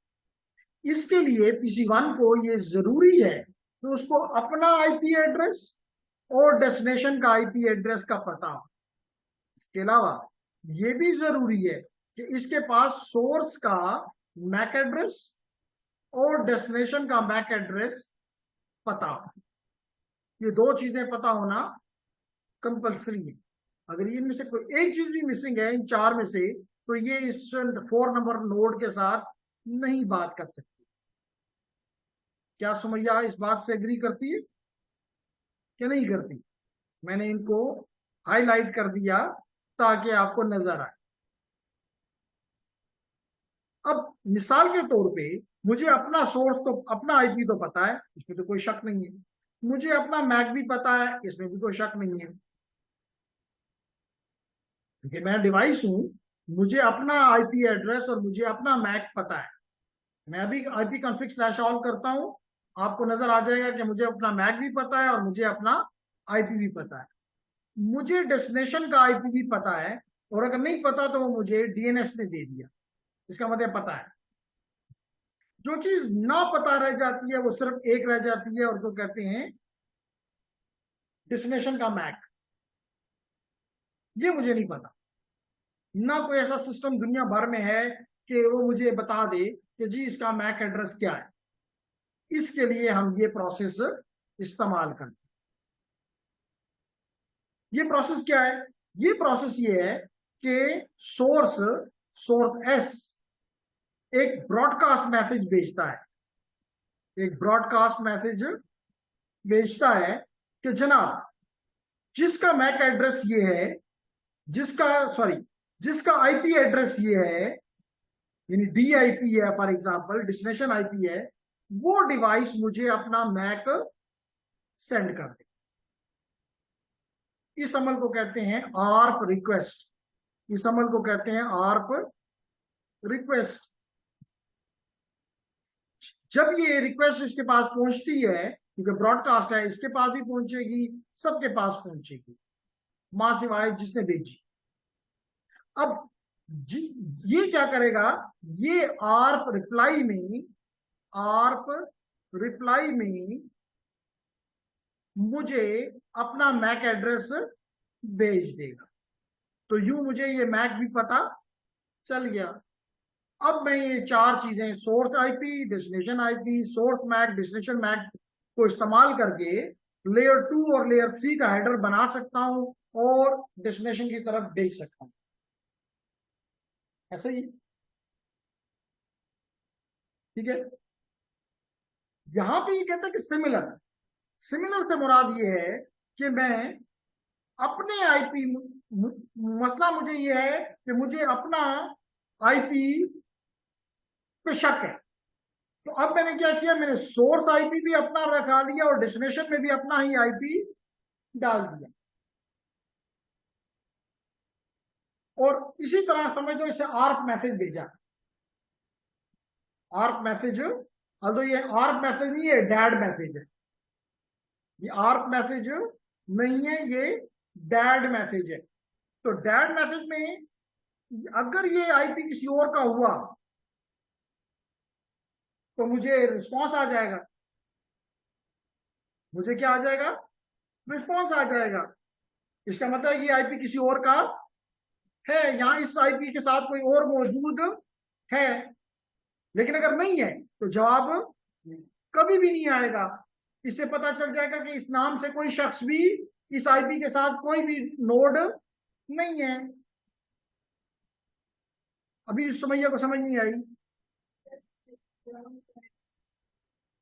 इसके लिए PC1 को ये जरूरी है कि उसको अपना IP एड्रेस और डेस्टिनेशन का IP एड्रेस का पता हो। इसके अलावा ये भी जरूरी है कि इसके पास सोर्स का मैक एड्रेस और डेस्टिनेशन का मैक एड्रेस पता हो। ये दो चीजें पता होना कंपल्सरी है। अगर इनमें से कोई एक चीज भी मिसिंग है इन 4 में से, तो ये इस 4 नंबर नोड के साथ नहीं बात कर सकती। क्या सुमैया इस बात से एग्री करती है कि नहीं करती? मैंने इनको हाईलाइट कर दिया ताकि आपको नजर आए। अब मिसाल के तौर पे मुझे अपना सोर्स तो, अपना IP तो पता है, इसमें तो कोई शक नहीं है। मुझे अपना मैक भी पता है, इसमें भी कोई शक नहीं है, क्योंकि मैं डिवाइस हूं। मुझे अपना IP एड्रेस और मुझे अपना मैक पता है। मैं अभी IP config/all करता हूं, आपको नजर आ जाएगा कि मुझे अपना मैक भी पता है और मुझे अपना IP भी पता है। मुझे डेस्टिनेशन का IP भी पता है, और अगर नहीं पता तो वो मुझे DNS ने दे दिया, इसका मतलब पता है। जो चीज ना पता रह जाती है वो सिर्फ एक रह जाती है, और जो कहते हैं डेस्टिनेशन का मैक। ये मुझे नहीं पता, ना कोई ऐसा सिस्टम दुनिया भर में है कि वो मुझे बता दे कि जी इसका मैक एड्रेस क्या है। इसके लिए हम ये प्रोसेस इस्तेमाल करते हैं। ये प्रोसेस क्या है? ये प्रोसेस ये है कि सोर्स S एक ब्रॉडकास्ट मैसेज भेजता है, एक ब्रॉडकास्ट मैसेज भेजता है कि जनाब जिसका मैक एड्रेस ये है, जिसका IP एड्रेस ये है, यानी DIP है फॉर एग्जांपल, डेस्टिनेशन IP है, वो डिवाइस मुझे अपना मैक सेंड कर दे। इस अमल को कहते हैं आर्प रिक्वेस्ट। इस अमल को कहते हैं आर्प रिक्वेस्ट। जब ये रिक्वेस्ट इसके पास पहुंचती है, क्योंकि ब्रॉडकास्ट है, इसके पास भी पहुंचेगी, सबके पास पहुंचेगी, मां सिवाय जिसने भेजी। अब जी, ये क्या करेगा, ये आर्प रिप्लाई में मुझे अपना मैक एड्रेस भेज देगा। तो यूं मुझे ये मैक भी पता चल गया। अब मैं ये चार चीजें, source IP, destination IP, source MAC, destination MAC को इस्तेमाल करके लेयर 2 और लेयर 3 का हेडर बना सकता हूं और डेस्टिनेशन की तरफ भेज सकता हूं। ऐसा ही, ठीक है। यहां पे ये कहता है कि सिमिलर से मुराद ये है कि मैं अपने आईपी, मसला मुझे ये है कि मुझे अपना आईपी पे शक है। तो अब मैंने क्या किया, मैंने सोर्स आईपी भी अपना रखा लिया और डेस्टिनेशन में भी अपना ही आईपी डाल दिया। और इसी तरह समझ लो इसे आर्क मैसेज भेजा। आर्क मैसेज, तो ये आर्क मैसेज नहीं है, डैड मैसेज है। ये आर्क मैसेज नहीं है, ये डैड मैसेज है। तो डैड मैसेज में अगर ये आईपी किसी और का हुआ तो मुझे रिस्पॉन्स आ जाएगा। मुझे क्या आ जाएगा, रिस्पॉन्स आ जाएगा। इसका मतलब है कि आईपी किसी और का है, यहां इस आईपी के साथ कोई और मौजूद है। लेकिन अगर नहीं है तो जवाब कभी भी नहीं आएगा। इससे पता चल जाएगा कि इस नाम से कोई शख्स भी इस आईपी के साथ कोई भी नोड नहीं है। अभी सुमैया को समझ नहीं आई,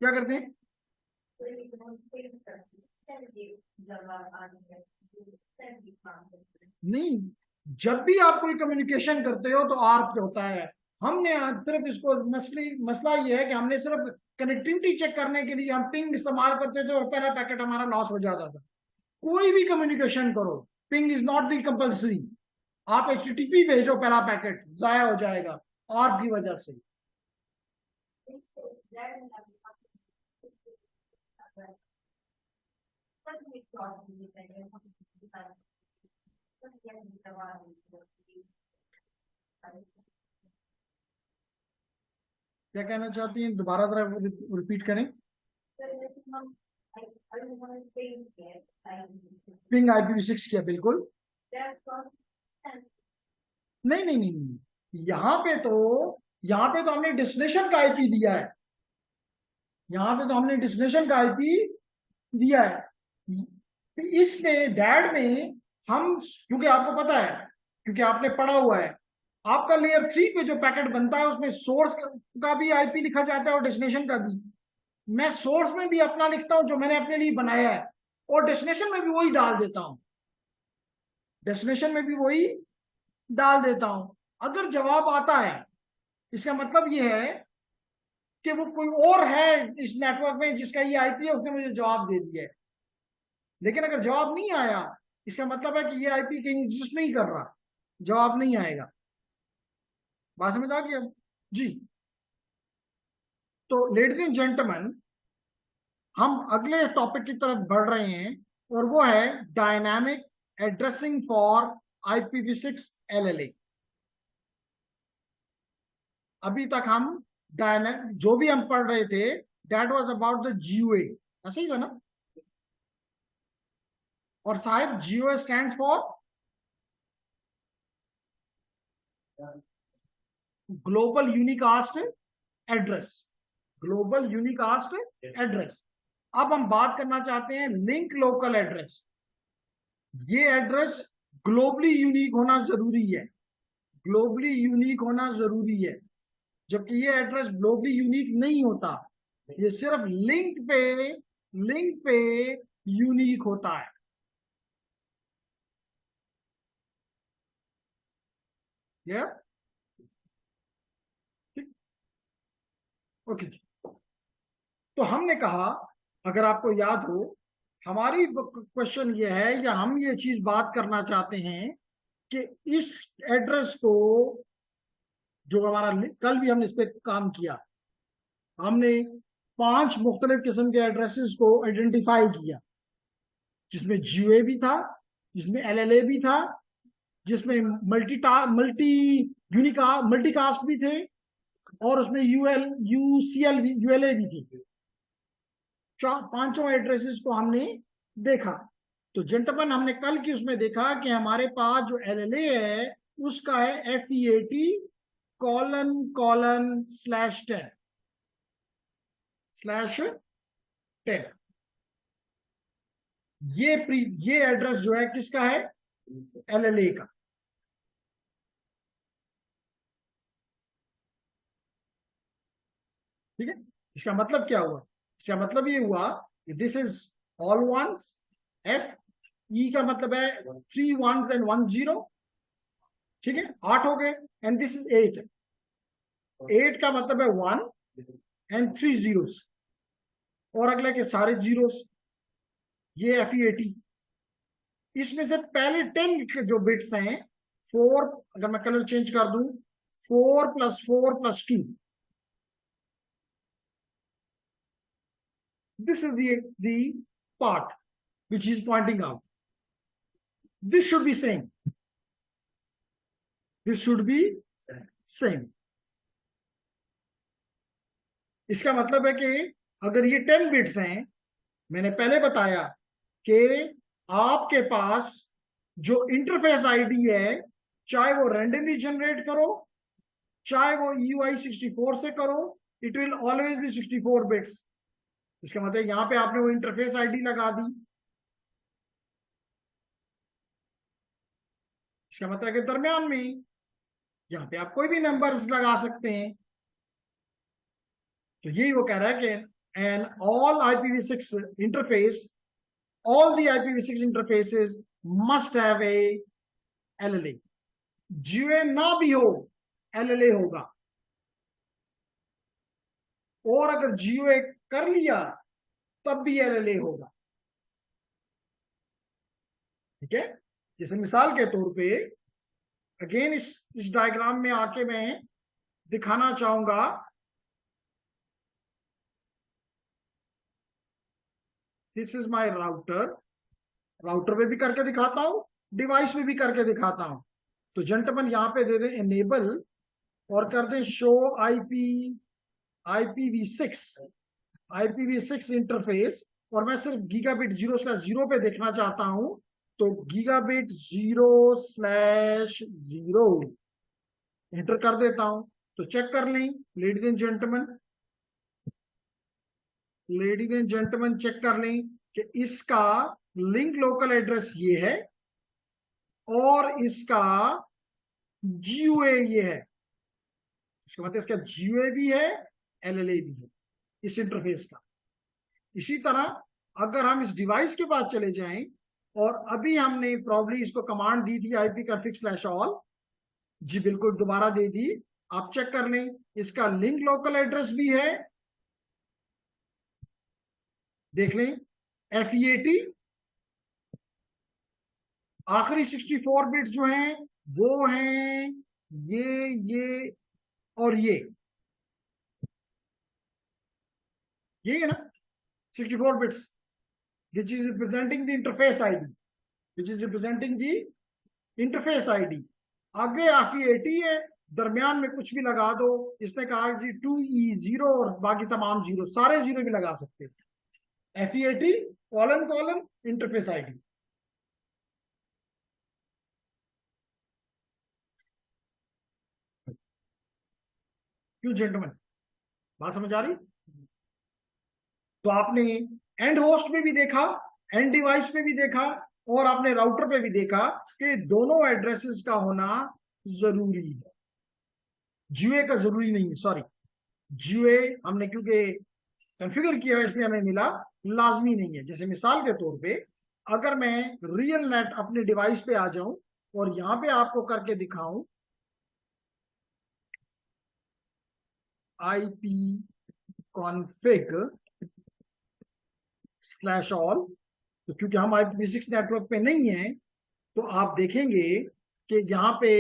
क्या करते हैं? नहीं, जब भी आप कोई कम्युनिकेशन करते हो तो आर्क होता है। हमने सिर्फ इसको मसला ये है कि हमने सिर्फ कनेक्टिविटी चेक करने के लिए हम पिंग इस्तेमाल करते थे और पहला पैकेट हमारा लॉस हो जाता था। कोई भी कम्युनिकेशन करो, ping is not the compulsory. आप HTTP भेजो, पहला पैकेट जाया हो जाएगा आर्क की वजह से। क्या कहना चाहती हैं, दोबारा जरा रिपीट करें। पिंग IPv6 किया, बिल्कुल। नहीं नहीं नहीं नहीं, यहाँ पे तो हमने डेस्टिनेशन का आईपी दिया है। यहाँ पे तो हमने डेस्टिनेशन का आईपी दिया है। इसमें डैड में हम, क्योंकि आपको पता है, क्योंकि आपने पढ़ा हुआ है, आपका लेयर 3 पे जो पैकेट बनता है उसमें सोर्स का भी आईपी लिखा जाता है और डेस्टिनेशन का भी। मैं सोर्स में भी अपना लिखता हूं जो मैंने अपने लिए बनाया है, और डेस्टिनेशन में भी वही डाल देता हूं। डेस्टिनेशन में भी वही डाल देता हूं। अगर जवाब आता है, इसका मतलब यह है कि वो कोई और है इस नेटवर्क में जिसका ये आईपी है, उसने मुझे जवाब दे दिया है। लेकिन अगर जवाब नहीं आया, इसका मतलब है कि ये आईपी कहीं एग्जिस्ट नहीं कर रहा, जवाब नहीं आएगा। बात समझ आ गया जी? तो लेडीज एंड जेंटलमैन, हम अगले टॉपिक की तरफ बढ़ रहे हैं और वो है dynamic addressing for IPv6 LLA। अभी तक हम जो भी हम पढ़ रहे थे, that was about the GUA, ऐसा ही था ना? और साहब GUA stands for global unicast address. Global unicast address. अब हम बात करना चाहते हैं लिंक लोकल एड्रेस। ये एड्रेस ग्लोबली यूनिक होना जरूरी है, ग्लोबली यूनिक होना जरूरी है। जबकि ये एड्रेस ग्लोबली यूनिक नहीं होता, ये सिर्फ लिंक पे यूनिक होता है। ये ओके। तो हमने कहा, अगर आपको याद हो, हमारी क्वेश्चन ये है या हम ये चीज बात करना चाहते हैं कि इस एड्रेस को, जो हमारा कल भी हमने इस पर काम किया, हमने 5 मुख्तलिफ किस्म के एड्रेसेस को आइडेंटिफाई किया, जिसमें GUA भी था, जिसमें LLA भी था, जिसमें मल्टी मल्टीकास्ट भी थे और उसमें यूसीएल यूएलए भी थी। पांचों एड्रेसेस को हमने देखा। तो जेंटलमैन हमने कल की उसमें देखा कि हमारे पास जो एलएलए है उसका है FEAT :/10/10। ये एड्रेस जो है किसका है? एलएलए का। ठीक है, इसका मतलब क्या हुआ? इसका मतलब ये हुआ कि this is all ones. FE का मतलब है 3 1s and 1 0। ठीक है, 8 हो गए। And this is 8। 8 का मतलब है 1 and 3 zeros और अगले के सारे जीरोस। ये FEAT। इसमें से पहले 10 के जो बिट्स हैं 4, अगर मैं कलर चेंज कर दूं 4 + 4 + 2, this is the part which is pointing out. This should be same. This should be same. इसका मतलब है कि अगर ये 10 बिट्स हैं, मैंने पहले बताया कि आपके पास जो इंटरफेस आईडी है, चाहे वो रैंडमली जनरेट करो, चाहे वो EUI64 से करो, it will always be 64 bits. इसका मतलब यहां पे आपने वो इंटरफेस आईडी लगा दी। इसका मतलब कि दरमियान में यहां पे आप कोई भी नंबर्स लगा सकते हैं। तो यही वो कह रहा है कि an all IPv6 interface, all the IPv6 interfaces must have a LLA। GUA ना भी हो, LLA होगा। और अगर GUA कर लिया तब भी LLA होगा। ठीक है, जैसे मिसाल के तौर पे अगेन इस डायग्राम में आके मैं दिखाना चाहूंगा। दिस इज माय राउटर पे भी करके दिखाता हूं, डिवाइस पे भी करके दिखाता हूं। तो जेंटलमैन यहां पे दे दें एनेबल और कर दें शो IPv6 इंटरफेस, और मैं सिर्फ गीगाबिट 0/0 पे देखना चाहता हूं। तो गीगाबिट 0/0 एंटर कर देता हूं। तो चेक कर लें लेडीज एंड जेंटलमैन, चेक कर लें कि इसका लिंक लोकल एड्रेस ये है और इसका GUA ये है। इसका मतलब इसका GUA भी है, LLA भी है इस इंटरफेस का। इसी तरह अगर हम इस डिवाइस के पास चले जाएं, और अभी हमने प्रॉब्ली इसको कमांड दी थी ipconfig/all, जी बिल्कुल दोबारा दे दी। आप चेक कर लें, इसका लिंक लोकल एड्रेस भी है, देख लें FEAT। आखिरी 64 बिट्स जो हैं वो हैं ये और ये है ना 64 bits, which is representing the interface ID। आगे FEAT है, दरमियान में कुछ भी लगा दो। इसने कहा जी 2E0 और बाकी तमाम जीरो, सारे जीरो भी लगा सकते हैं। FEAT :: interface ID। क्यों जेंटलमैन, बात समझ आ रही? तो आपने एंड होस्ट पे भी देखा, एंड डिवाइस पे भी देखा, और आपने राउटर पे भी देखा कि दोनों एड्रेसेस का होना जरूरी है। GUA का जरूरी नहीं है, सॉरी, GUA हमने क्योंकि कॉन्फ़िगर किया है इसलिए हमें मिला, लाजमी नहीं है। जैसे मिसाल के तौर पे अगर मैं रियल नेट अपने डिवाइस पे आ जाऊं और यहां पे आपको करके दिखाऊं ipconfig/all, तो क्योंकि हम IPv6 नेटवर्क पे नहीं है, तो आप देखेंगे कि यहाँ पे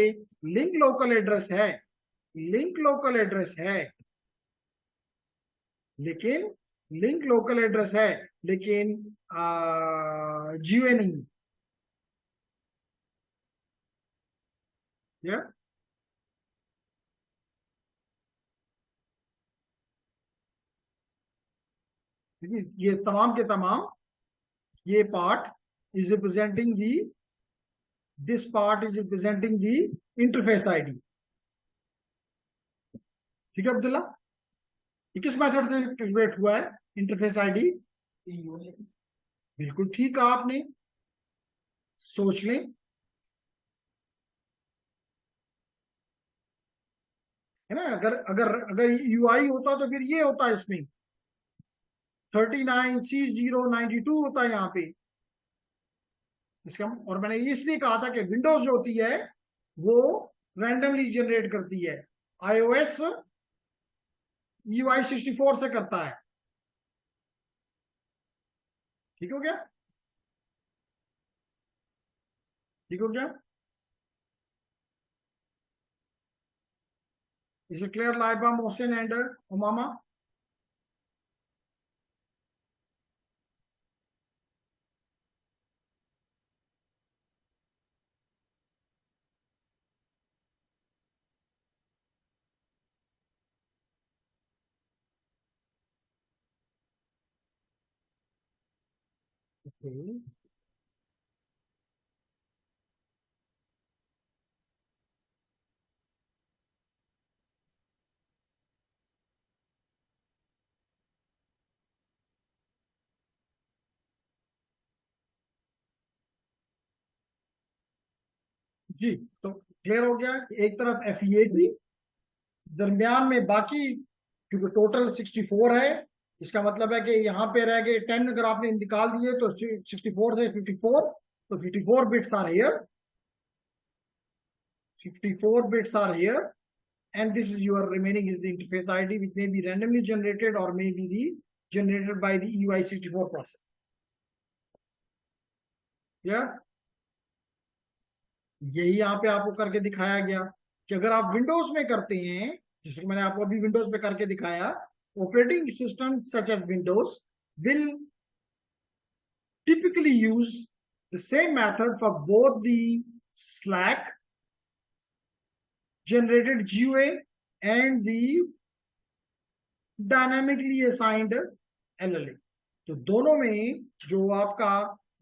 लिंक लोकल एड्रेस है, लेकिन GUA नहीं। या ये तमाम के तमाम ये part is representing the this part is representing the interface ID. ठीक है अब्दुल्ला, ये किस मेथड से कैलकुलेट हुआ है इंटरफेस आईडी? बिल्कुल ठीक कहा आपने, सोच लें। है ना, अगर अगर अगर यूआई होता तो फिर ये होता इसमें 39C092 होता है यहाँ पे इसका। और मैंने इसलिए कहा था कि विंडोज जो होती है वो रैंडमली जनरेट करती है, आईओएस UI64 से करता है। ठीक हो गया? ठीक हो गया? Is it clear, Laiba, Mohsin and Umama? Okay. जी, तो क्लियर हो गया कि एक तरफ FE80, दरमियान में बाकी, क्योंकि टोटल 64 है, इसका मतलब है कि यहाँ पे रह गए 10, अगर आपने निकाल दिए तो 64 से 54, तो 54 bits are here, 54 bits are here, and this is your remaining is the interface ID, which may be randomly generated or may be the generated by the UI64 process. Yeah, यही यहाँ पे आपको करके दिखाया गया कि अगर आप विंडोज में करते हैं, जिसको मैंने आपको अभी विंडोज पे करके दिखाया, operating system such as Windows will typically use the same method for both the Slack generated GUI and the dynamically assigned LLA। तो दोनों में जो आपका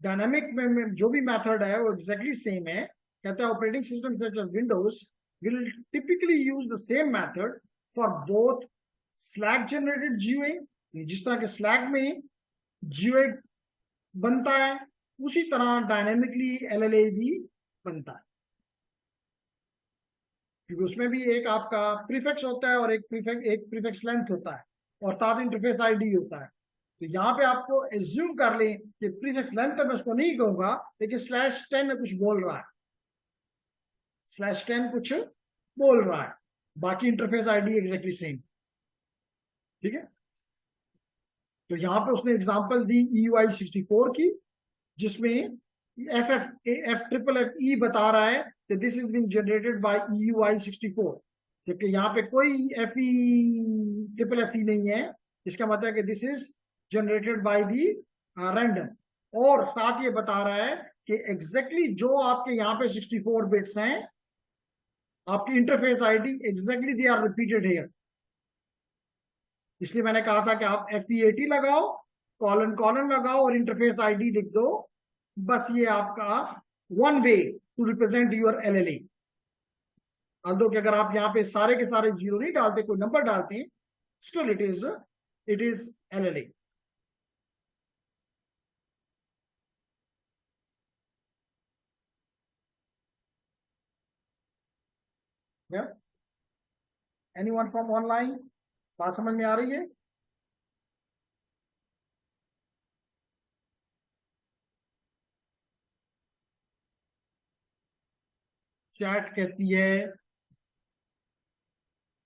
डायनामिक में जो भी मेथड है वो एग्जैक्टली सेम है। कहता है operating system such as Windows will typically use the same method for both Slack generated GUI, जिस तरह के Slack में GUI बनता है उसी तरह डायनामिकली LLA भी बनता है, क्योंकि उसमें भी एक आपका प्रीफिक्स होता है और एक प्रीफिक्स लेंथ होता है और साथ इंटरफेस आईडी होता है। तो यहाँ पे आपको एज्यूम कर लें कि प्रीफिक्स लेंथ तो मैं उसको नहीं कहूंगा, लेकिन /10 में कुछ बोल रहा है, /10 कुछ बोल रहा है, बाकी इंटरफेस आईडी एग्जैक्टली सेम। ठीक है, तो यहाँ पे उसने एग्जांपल दी EUI64 की, जिसमें FFFEE बता रहा है कि this is being generated by EUI64, जबकि यहाँ पे कोई FFE नहीं है। इसका मतलब है कि this is generated by the random, और साथ ये बता रहा है कि एग्जैक्टली जो आपके यहाँ पे 64 बिट्स हैं, आपकी interface ID exactly they are repeated here. इसलिए मैंने कहा था कि आप FE80 लगाओ, कॉलन कॉलन लगाओ और इंटरफेस आईडी लिख दो, बस ये आपका one way to represent your LLA। although कि अगर आप यहाँ पे सारे के सारे जीरो नहीं डालते, कोई नंबर डालते हैं, still it is LLA। Anyone from online, बात समझ में आ रही है? चैट कहती है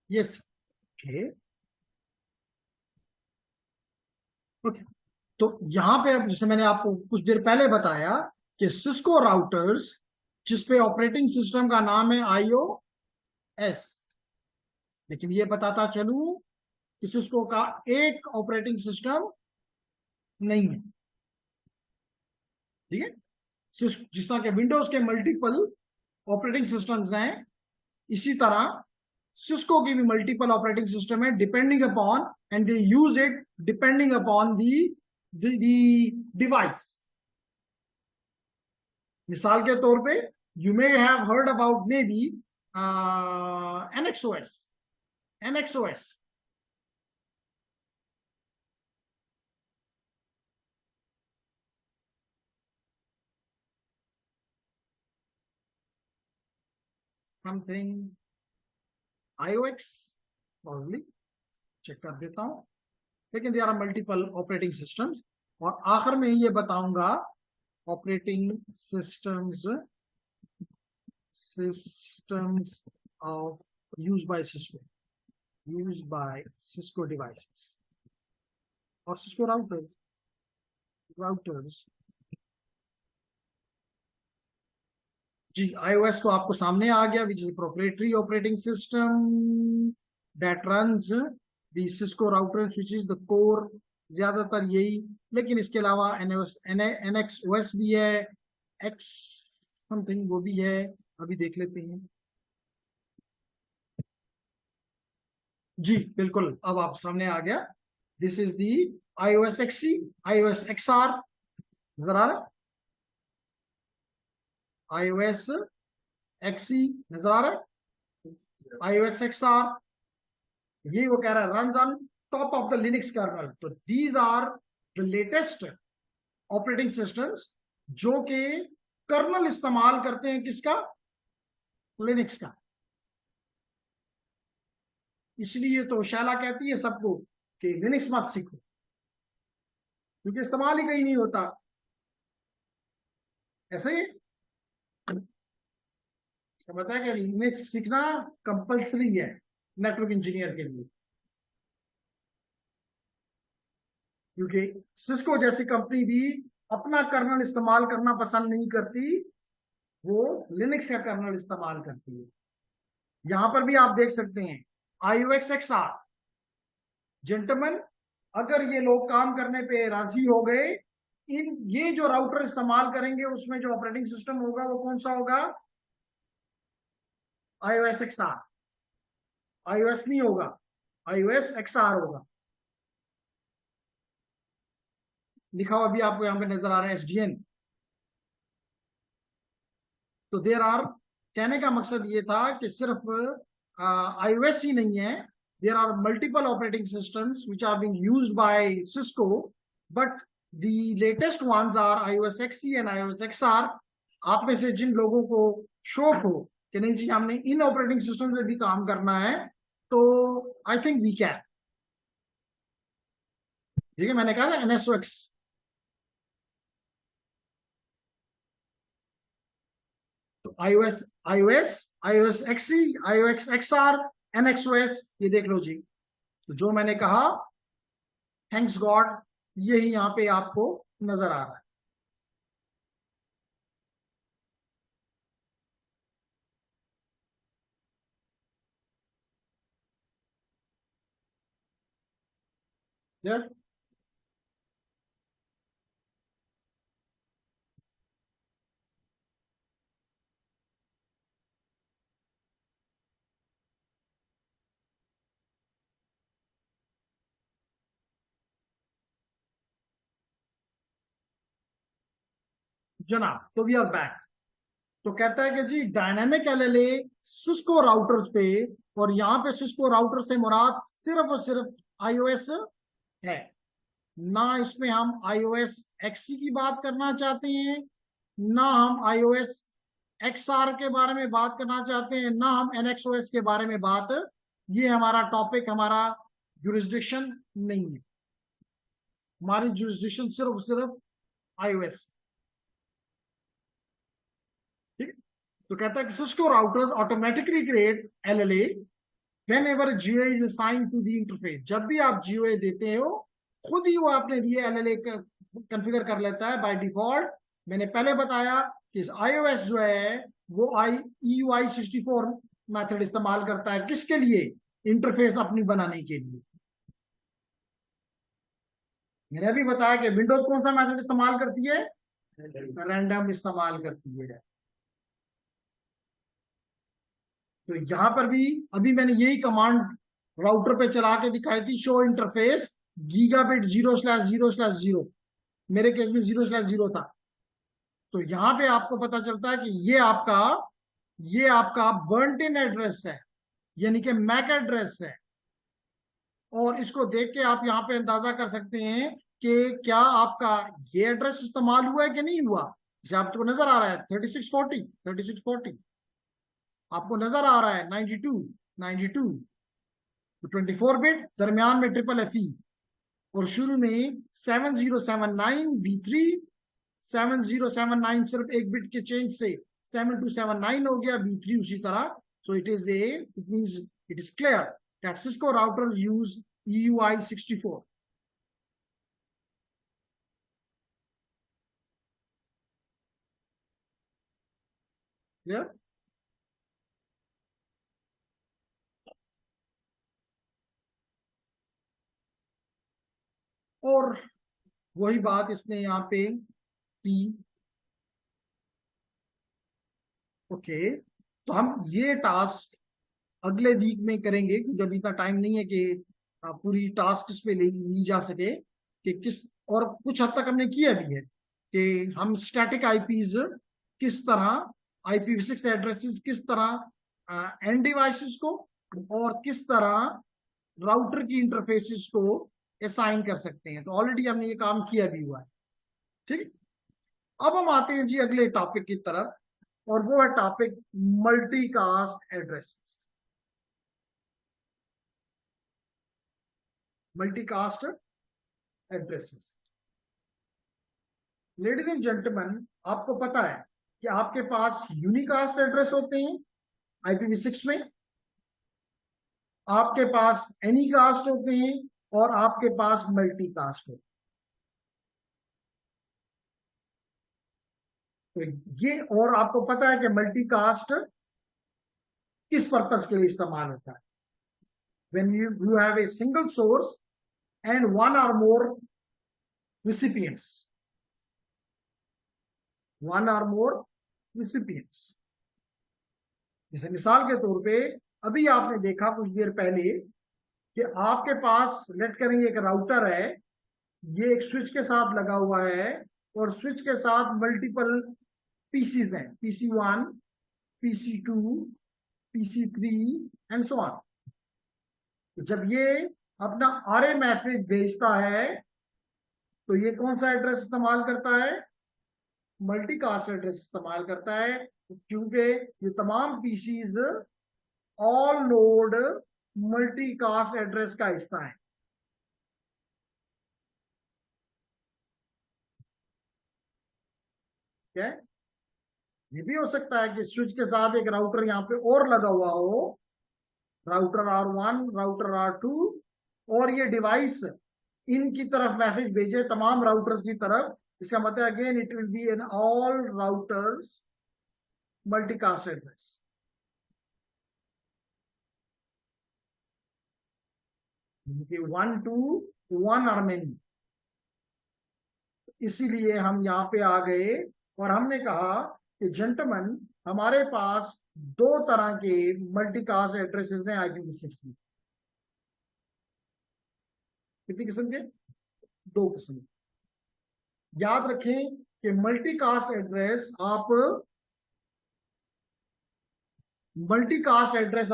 यस। ओके, तो यहां पे अब जैसे मैंने आपको कुछ देर पहले बताया कि सिस्को राउटर्स जिसपे ऑपरेटिंग सिस्टम का नाम है iOS, लेकिन ये बताता चलूं कि सिस्को का एक ऑपरेटिंग सिस्टम नहीं है। ठीक है, जिस तरह के विंडोज के मल्टीपल ऑपरेटिंग सिस्टम्स हैं, इसी तरह सिस्को की भी मल्टीपल ऑपरेटिंग सिस्टम है, depending upon, and they use it depending upon the device. मिसाल के तौर पे you may have heard about maybe NXOS something IOX, probably check कर देता हूं, लेकिन they are multiple operating systems. और आखिर में ये बताऊंगा operating systems of used by Cisco devices और Cisco routers। जी, iOS तो आपको सामने आ गया, which is proprietary operating system that runs the Cisco routers, which is the core, ज्यादातर यही। लेकिन इसके अलावा NXOS भी है, X समथिंग वो भी है, अभी देख लेते हैं। जी बिल्कुल, अब आप सामने आ गया। This is the iOS XE, iOS XR, नजर आ रहा है? iOS XE नजर आ रहा है? iOS XR, ये वो कह रहा है run on top of the Linux kernel. तो these are the latest operating systems जो कि कर्नल इस्तेमाल करते हैं, किसका? लिनक्स का। इसलिए तो शैला कहती है सबको कि लिनक्स मत सीखो, क्योंकि इस्तेमाल ही कहीं नहीं होता। ऐसे ही समझता है कि लिनक्स सीखना कंपल्सरी है नेटवर्क इंजीनियर के लिए, क्योंकि सिस्को जैसी कंपनी भी अपना कर्नल इस्तेमाल करना पसंद नहीं करती, वो लिनक्स का कर्नल इस्तेमाल करती है। यहां पर भी आप देख सकते हैं iOS XR। जेंटलमैन, अगर ये लोग काम करने पे राजी हो गए, ये जो राउटर इस्तेमाल करेंगे उसमें जो ऑपरेटिंग सिस्टम होगा वो कौन सा होगा? iOS XR। iOS नहीं होगा, iOS XR होगा। लिखा हुआ भी आपको यहां पे नजर आ रहा है SDN। तो देर आर, कहने का मकसद ये था कि सिर्फ iOS ही नहीं है, there are multiple operating systems which are being used by Cisco, but the latest ones are iOS XE and iOS XR। आप में से जिन लोगों को शौक हो कि नहीं जी हमने इन ऑपरेटिंग सिस्टम से भी काम करना है, तो आई थिंक वी कैन। ठीक है, मैंने कहा ना NSOX। तो iOS XE, iOS XR, NXOS, ये देख लो जी। तो जो मैंने कहा, थैंक्स गॉड, यही यहां पे आपको नजर आ रहा है। Clear? जनाब, तो वी आर बैक। तो कहता है कि जी डायनामिक LLA सिस्को राउटर्स पे, और यहाँ पे सिस्को राउटर से मुराद सिर्फ और सिर्फ iOS है ना। इसमें हम iOS XE की बात करना चाहते हैं, ना हम iOS XR के बारे में बात करना चाहते हैं, ना हम NXOS के बारे में बात। ये हमारा टॉपिक, हमारा जुरिस्डिक्शन नहीं है। हमारी जुरिस्डिक्शन सिर्फ सिर्फ iOS। ठीक है, तो कहता है कि Cisco routers automatically create LLA whenever GUI is assigned to the interface। जब भी आप GUI देते हो, खुद ही वो अपने लिए LLA कॉन्फ़िगर कर लेता है बाय डिफॉल्ट। मैंने पहले बताया कि iOS जो है वो EUI64 मेथड इस्तेमाल करता है, किसके लिए? इंटरफेस अपनी बनाने के लिए। मैंने अभी बताया कि विंडोज कौन सा मेथड इस्तेमाल करती है? रैंडम इस्तेमाल करती है। तो यहां पर भी अभी मैंने यही कमांड राउटर पे चला के दिखाई थी, शो इंटरफेस गीगाबिट 0/0/0। मेरे केस में 0/0 था। तो यहां पे आपको पता चलता है कि ये आपका बर्न्ट इन एड्रेस है, यानी कि मैक एड्रेस है। और इसको देख के आप यहाँ पे अंदाजा कर सकते हैं कि क्या आपका ये एड्रेस इस्तेमाल हुआ है कि नहीं हुआ। जैसे आपको नजर आ रहा है 3640 आपको नजर आ रहा है 92 तो 24 बिट, दरमियान में FFFE, और शुरू में 7079 V3। 7079 सिर्फ एक बिट के चेंज से 7279 हो गया, V3 उसी तरह। So it means it is clear that Cisco router use EUI 64। Clear. और वही बात इसने यहाँ पे की। ओके, तो हम ये टास्क अगले वीक में करेंगे, क्योंकि अभी इतना टाइम नहीं है कि पूरी टास्क इस पे ली जा सके कि किस, और कुछ हद तक हमने किया भी है कि हम स्टैटिक आईपीज किस तरह, IPv6 एड्रेसेस किस तरह एंड डिवाइसेस को और किस तरह राउटर की इंटरफेसेस को असाइन कर सकते हैं। तो ऑलरेडी हमने ये काम किया भी हुआ है। ठीक, अब हम आते हैं जी अगले टॉपिक की तरफ, और वो है topic multicast addresses. Multicast addresses, ladies and gentleman, आपको पता है कि आपके पास यूनिकास्ट एड्रेस होते हैं IPv6 में, आपके पास एनीकास्ट होते हैं, और आपके पास मल्टीकास्ट होते हैं। तो ये, और आपको पता है कि मल्टीकास्ट किस पर्पस के लिए इस्तेमाल होता है। when you have a single source and one or more recipients, जैसे मिसाल के तौर पे अभी आपने देखा कुछ देर पहले कि आपके पास, लेट करेंगे, एक राउटर है, ये एक स्विच के साथ लगा हुआ है, और स्विच के साथ मल्टीपल पीसीज हैं, PC1, PC2, PC3 and so on. तो जब ये अपना RA मैसेज भेजता है तो ये कौन सा एड्रेस इस्तेमाल करता है, मल्टीकास्ट एड्रेस इस्तेमाल करता है, क्योंकि ये तमाम PCs all node multicast address का हिस्सा है। क्या, ये भी हो सकता है कि स्विच के साथ एक राउटर यहाँ पे और लगा हुआ हो, राउटर R1, राउटर R2, और ये डिवाइस इनकी तरफ मैसेज भेजे, तमाम राउटर्स की तरफ। इसका मतलब again it will be in all routers multicast address. One two one और मेनी। इसीलिए हम यहाँ पे आ गए और हमने कहा कि जेंटलमैन, हमारे पास दो तरह के मल्टीकास्ट एड्रेसेस हैं IPv6 में। कितनी किस्म के? दो किस्म। याद रखें कि मल्टीकास्ट एड्रेस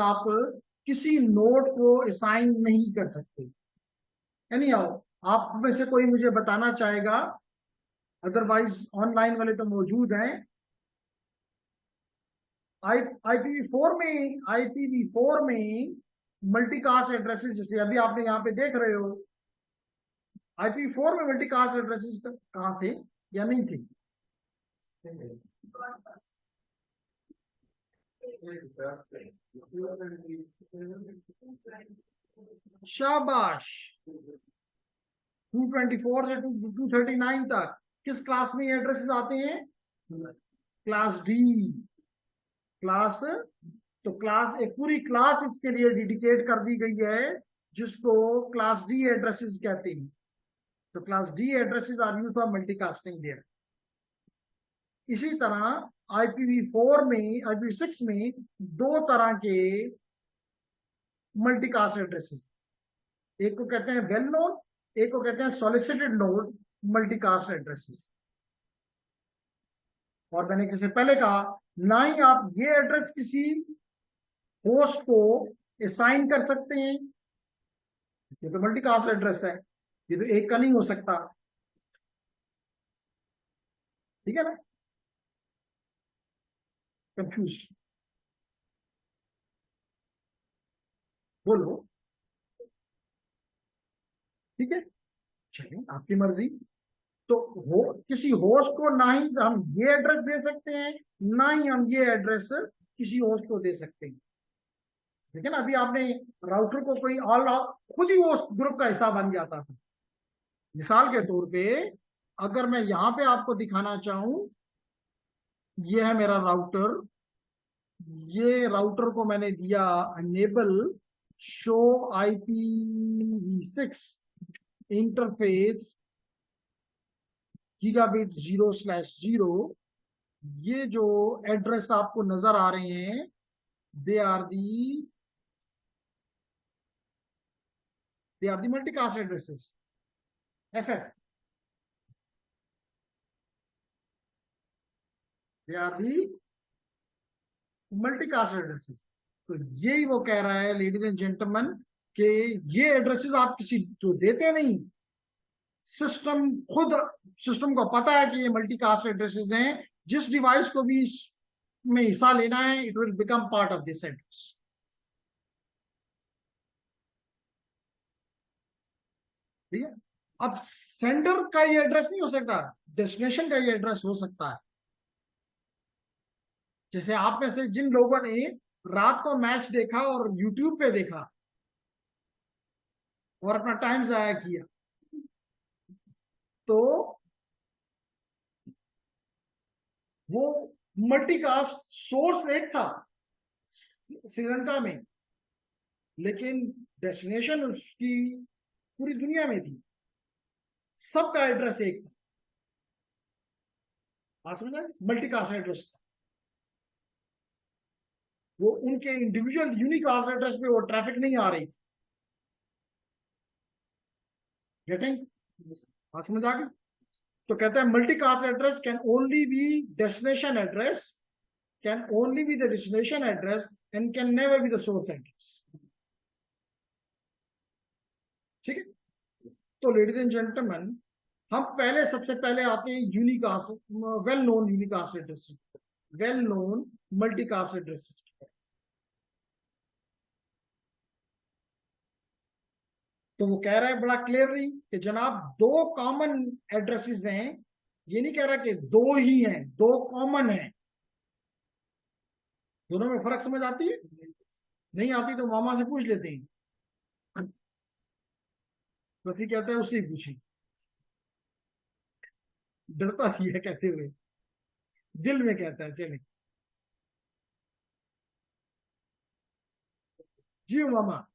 आप किसी नोड को असाइन नहीं कर सकते। यानी आप में से कोई मुझे बताना चाहेगा, अदरवाइज ऑनलाइन वाले तो मौजूद हैं, IPv4 में मल्टीकास्ट एड्रेसेस, जैसे अभी आपने यहाँ पे देख रहे हो, IPv4 में मल्टीकास्ट एड्रेसेस कहाँ थे या नहीं थे? शाबाश। 224 से 239 तक किस क्लास में एड्रेसेस आते हैं? Class D class. तो क्लास, एक पूरी क्लास इसके लिए डेडिकेट कर दी गई है, जिसको क्लास D एड्रेसेस कहते हैं। तो class D addresses are used for multicasting there. इसी तरह IPv4 में, IPv6 में दो तरह के मल्टीकास्ट एड्रेसेस, एक को कहते हैं वेल नोन, एक को कहते हैं सॉलिसिटेड नोड मल्टीकास्ट एड्रेसेस। और मैंने किसी पहले कहा, ना ही आप ये एड्रेस किसी होस्ट को असाइन कर सकते हैं, ये तो मल्टीकास्ट एड्रेस है, ये तो एक का नहीं हो सकता, ठीक है ना? कंफ्यूज? बोलो, ठीक है, चलिए आपकी मर्जी। तो किसी होस्ट को ना ही हम ये एड्रेस दे सकते हैं, ना ही हम ये एड्रेस किसी होस्ट को दे सकते हैं, ठीक है ना? अभी आपने राउटर को कोई खुद ही होस्ट ग्रुप का हिस्सा बन जाता था। मिसाल के तौर पे अगर मैं यहां पे आपको दिखाना चाहूं, ये है मेरा राउटर, ये राउटर को मैंने दिया enable show IPv6 interface gigabit 0/0। ये जो एड्रेस आपको नजर आ रहे हैं, they are the multicast addresses, FF, they are the multicast addresses. तो यही वो कह रहा है लेडीज एंड जेंटलमैन कि ये एड्रेसेस आप किसी तो देते नहीं, सिस्टम को पता है कि ये मल्टीकास्ट एड्रेसेस हैं, जिस डिवाइस को भी इसमें हिस्सा लेना है, it will become part of this address. ठीक है? अब सेंडर का ये एड्रेस नहीं हो सकता, डेस्टिनेशन का ये एड्रेस हो सकता है। जैसे आप में से जिन लोगों ने रात को मैच देखा और यूट्यूब पे देखा और अपना टाइम जाया किया, तो वो मल्टीकास्ट सोर्स एक था श्रीलंका में, लेकिन डेस्टिनेशन उसकी पूरी दुनिया में थी, सबका एड्रेस एक था। बात समझ आए? मल्टीकास्ट एड्रेस था, वो उनके इंडिविजुअल यूनिकास्ट एड्रेस पे वो ट्रैफिक नहीं आ रही थी। गेटिंग? बात समझ आ गई? तो कहता है multicast address can only be destination address, can only be the destination address and can never be the source address. ठीक है? तो लेडीज एंड जेंटलमैन, हम सबसे पहले आते हैं unicast, well known unicast address, well known multicast addresses. तो वो कह रहा है बड़ा क्लियरली कि जनाब दो कॉमन एड्रेसेस हैं, ये नहीं कह रहा कि दो ही हैं, दो कॉमन हैं। दोनों में फर्क समझ आती है? नहीं आती तो मामा से पूछ लेते हैं, रफी कहता है उससे ही पूछें, डरता भी है कहते हुए, दिल में कहता है। चले जी मामा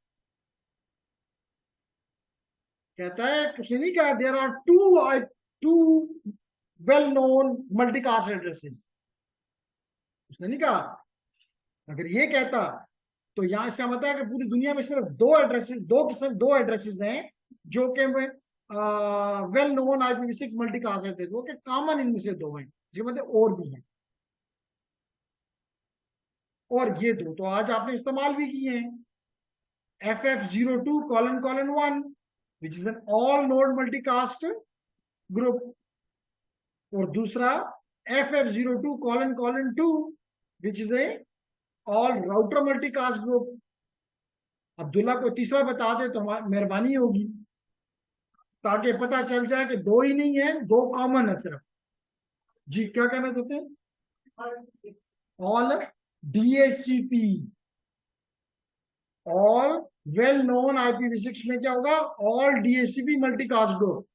कहता है, कुछ नहीं कहा, there are two well known multicast addresses, उसने नहीं कहा। अगर ये कहता तो यहां इसका मतलब है कि पूरी दुनिया में सिर्फ दो एड्रेसेस हैं जो कि well known IPv6 multicast address, वो कि कॉमन इनमें से दो हैं, जिसके मतलब और भी हैं। और ये दो तो आज आपने इस्तेमाल भी किए हैं, FF02::1 which is an all node multicast group, और दूसरा FF02::2 which is a all router multicast group। Abdullah को तीसरा बता दे तो मेहरबानी होगी, ताकि पता चल जाए कि दो ही नहीं है, दो कॉमन है सिर्फ। जी क्या कहना चाहते हैं? All DHCP, all well known IPv6 में क्या होगा? All DHCP multicast group.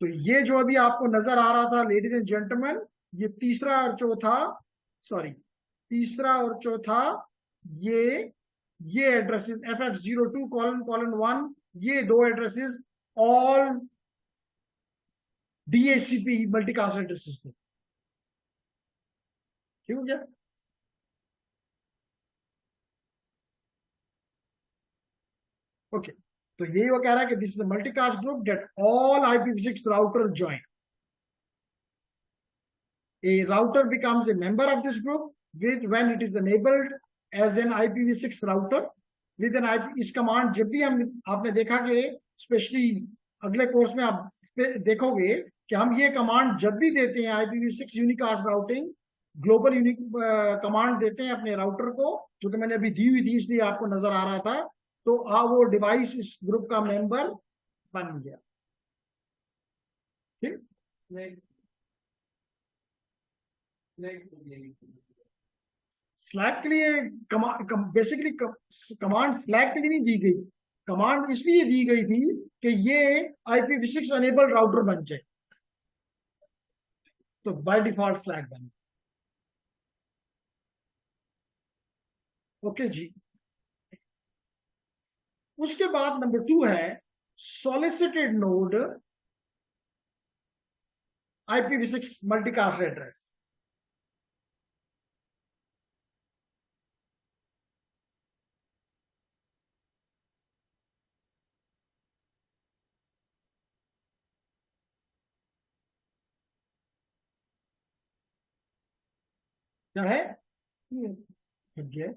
तो ये जो अभी आपको नजर आ रहा था लेडीज एंड जेंटलमैन, ये तीसरा और चौथा ये एड्रेसेस FF02::1, ये दो addresses all DHCP multicast addresses थे। ठीक हो गया? ओके, तो यही वो कह रहा है कि this is the multicast group that all IPv6 router join. A router becomes a member of this group when it is enabled as an IPv6 router with an IP. इस कमांड जब भी हम, आपने देखा कि स्पेशली अगले कोर्स में आप देखोगे कि हम ये कमांड जब भी देते हैं IPv6 unicast routing global unique command देते हैं अपने राउटर को, जो कि मैंने अभी दी हुई थी इसलिए आपको नजर आ रहा था, तो वो डिवाइस इस ग्रुप का मेंबर बन गया. ठीक, स्लैक के लिए बेसिकली कमांड स्लैक के लिए नहीं दी गई, कमांड इसलिए दी गई थी कि ये IPv6 अनेबल राउटर बन जाए, तो बाय डिफॉल्ट स्लैक बन. ओके जी. उसके बाद नंबर 2 है solicited node IPv6 multicast address. क्या है? रुक गया.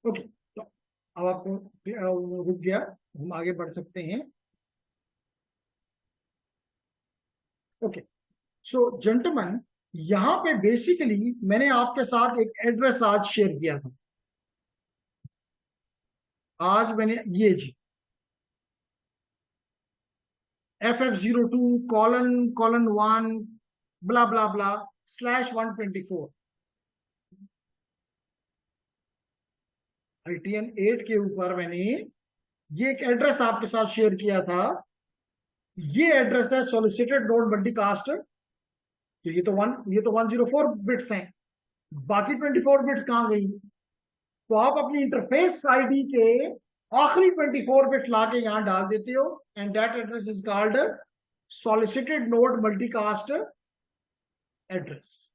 ओके, तो अब आपको रुक गया, हम आगे बढ़ सकते हैं. ओके, सो जेंटलमैन, यहां पे बेसिकली मैंने आपके साथ एक एड्रेस आज शेयर किया था. आज मैंने ये जी FF02::1 ब्ला ब्ला ब्ला /124 ITN 8 के ऊपर मैंने ये एक एड्रेस आपके साथ शेयर किया था. ये एड्रेस है सॉलिसिटेड नोड मल्टीकास्ट. तो ये तो 104 बिट्स हैं, बाकी 24 बिट्स कहां गई? तो आप अपनी इंटरफेस आईडी के आखिरी 24 बिट लाके यहां डाल देते हो, and that address is called solicited node multicast address.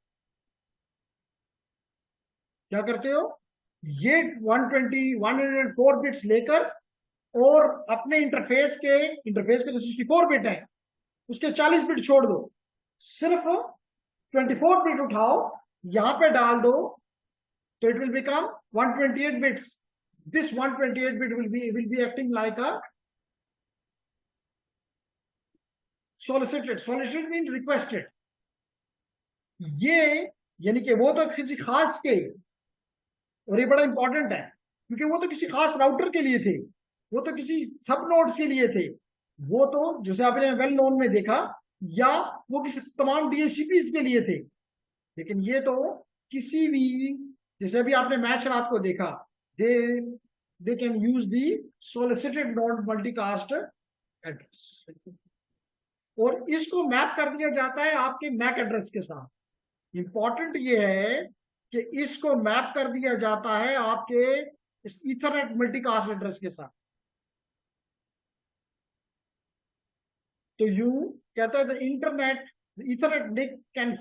क्या करते हो? ये 104 बिट्स लेकर और अपने इंटरफेस के तो 64 बिट है, उसके 40 बिट छोड़ दो, सिर्फ 24 बिट उठाओ, यहां पे डाल दो, तो it will become 128 bits. This 128 bit will be acting like a solicited mean requested. ये यानी कि वो तो किसी खास के, और ये बड़ा इंपॉर्टेंट है क्योंकि वो तो किसी खास राउटर के लिए थे, वो तो किसी सब नोड्स के लिए थे, वो तो जैसे आपने वेल नोन में देखा, या वो किसी तमाम DHCPs के लिए थे. लेकिन ये तो किसी भी, जैसे अभी आपने मैच रात को देखा, they can use the solicited node multicast address, और इसको मैप कर दिया जाता है आपके मैक एड्रेस के साथ. इंपॉर्टेंट ये है कि इसको मैप कर दिया जाता है आपके इस ईथरनेट मल्टीकास्ट एड्रेस के साथ. तो यू कहता है the internet ethernet NIC can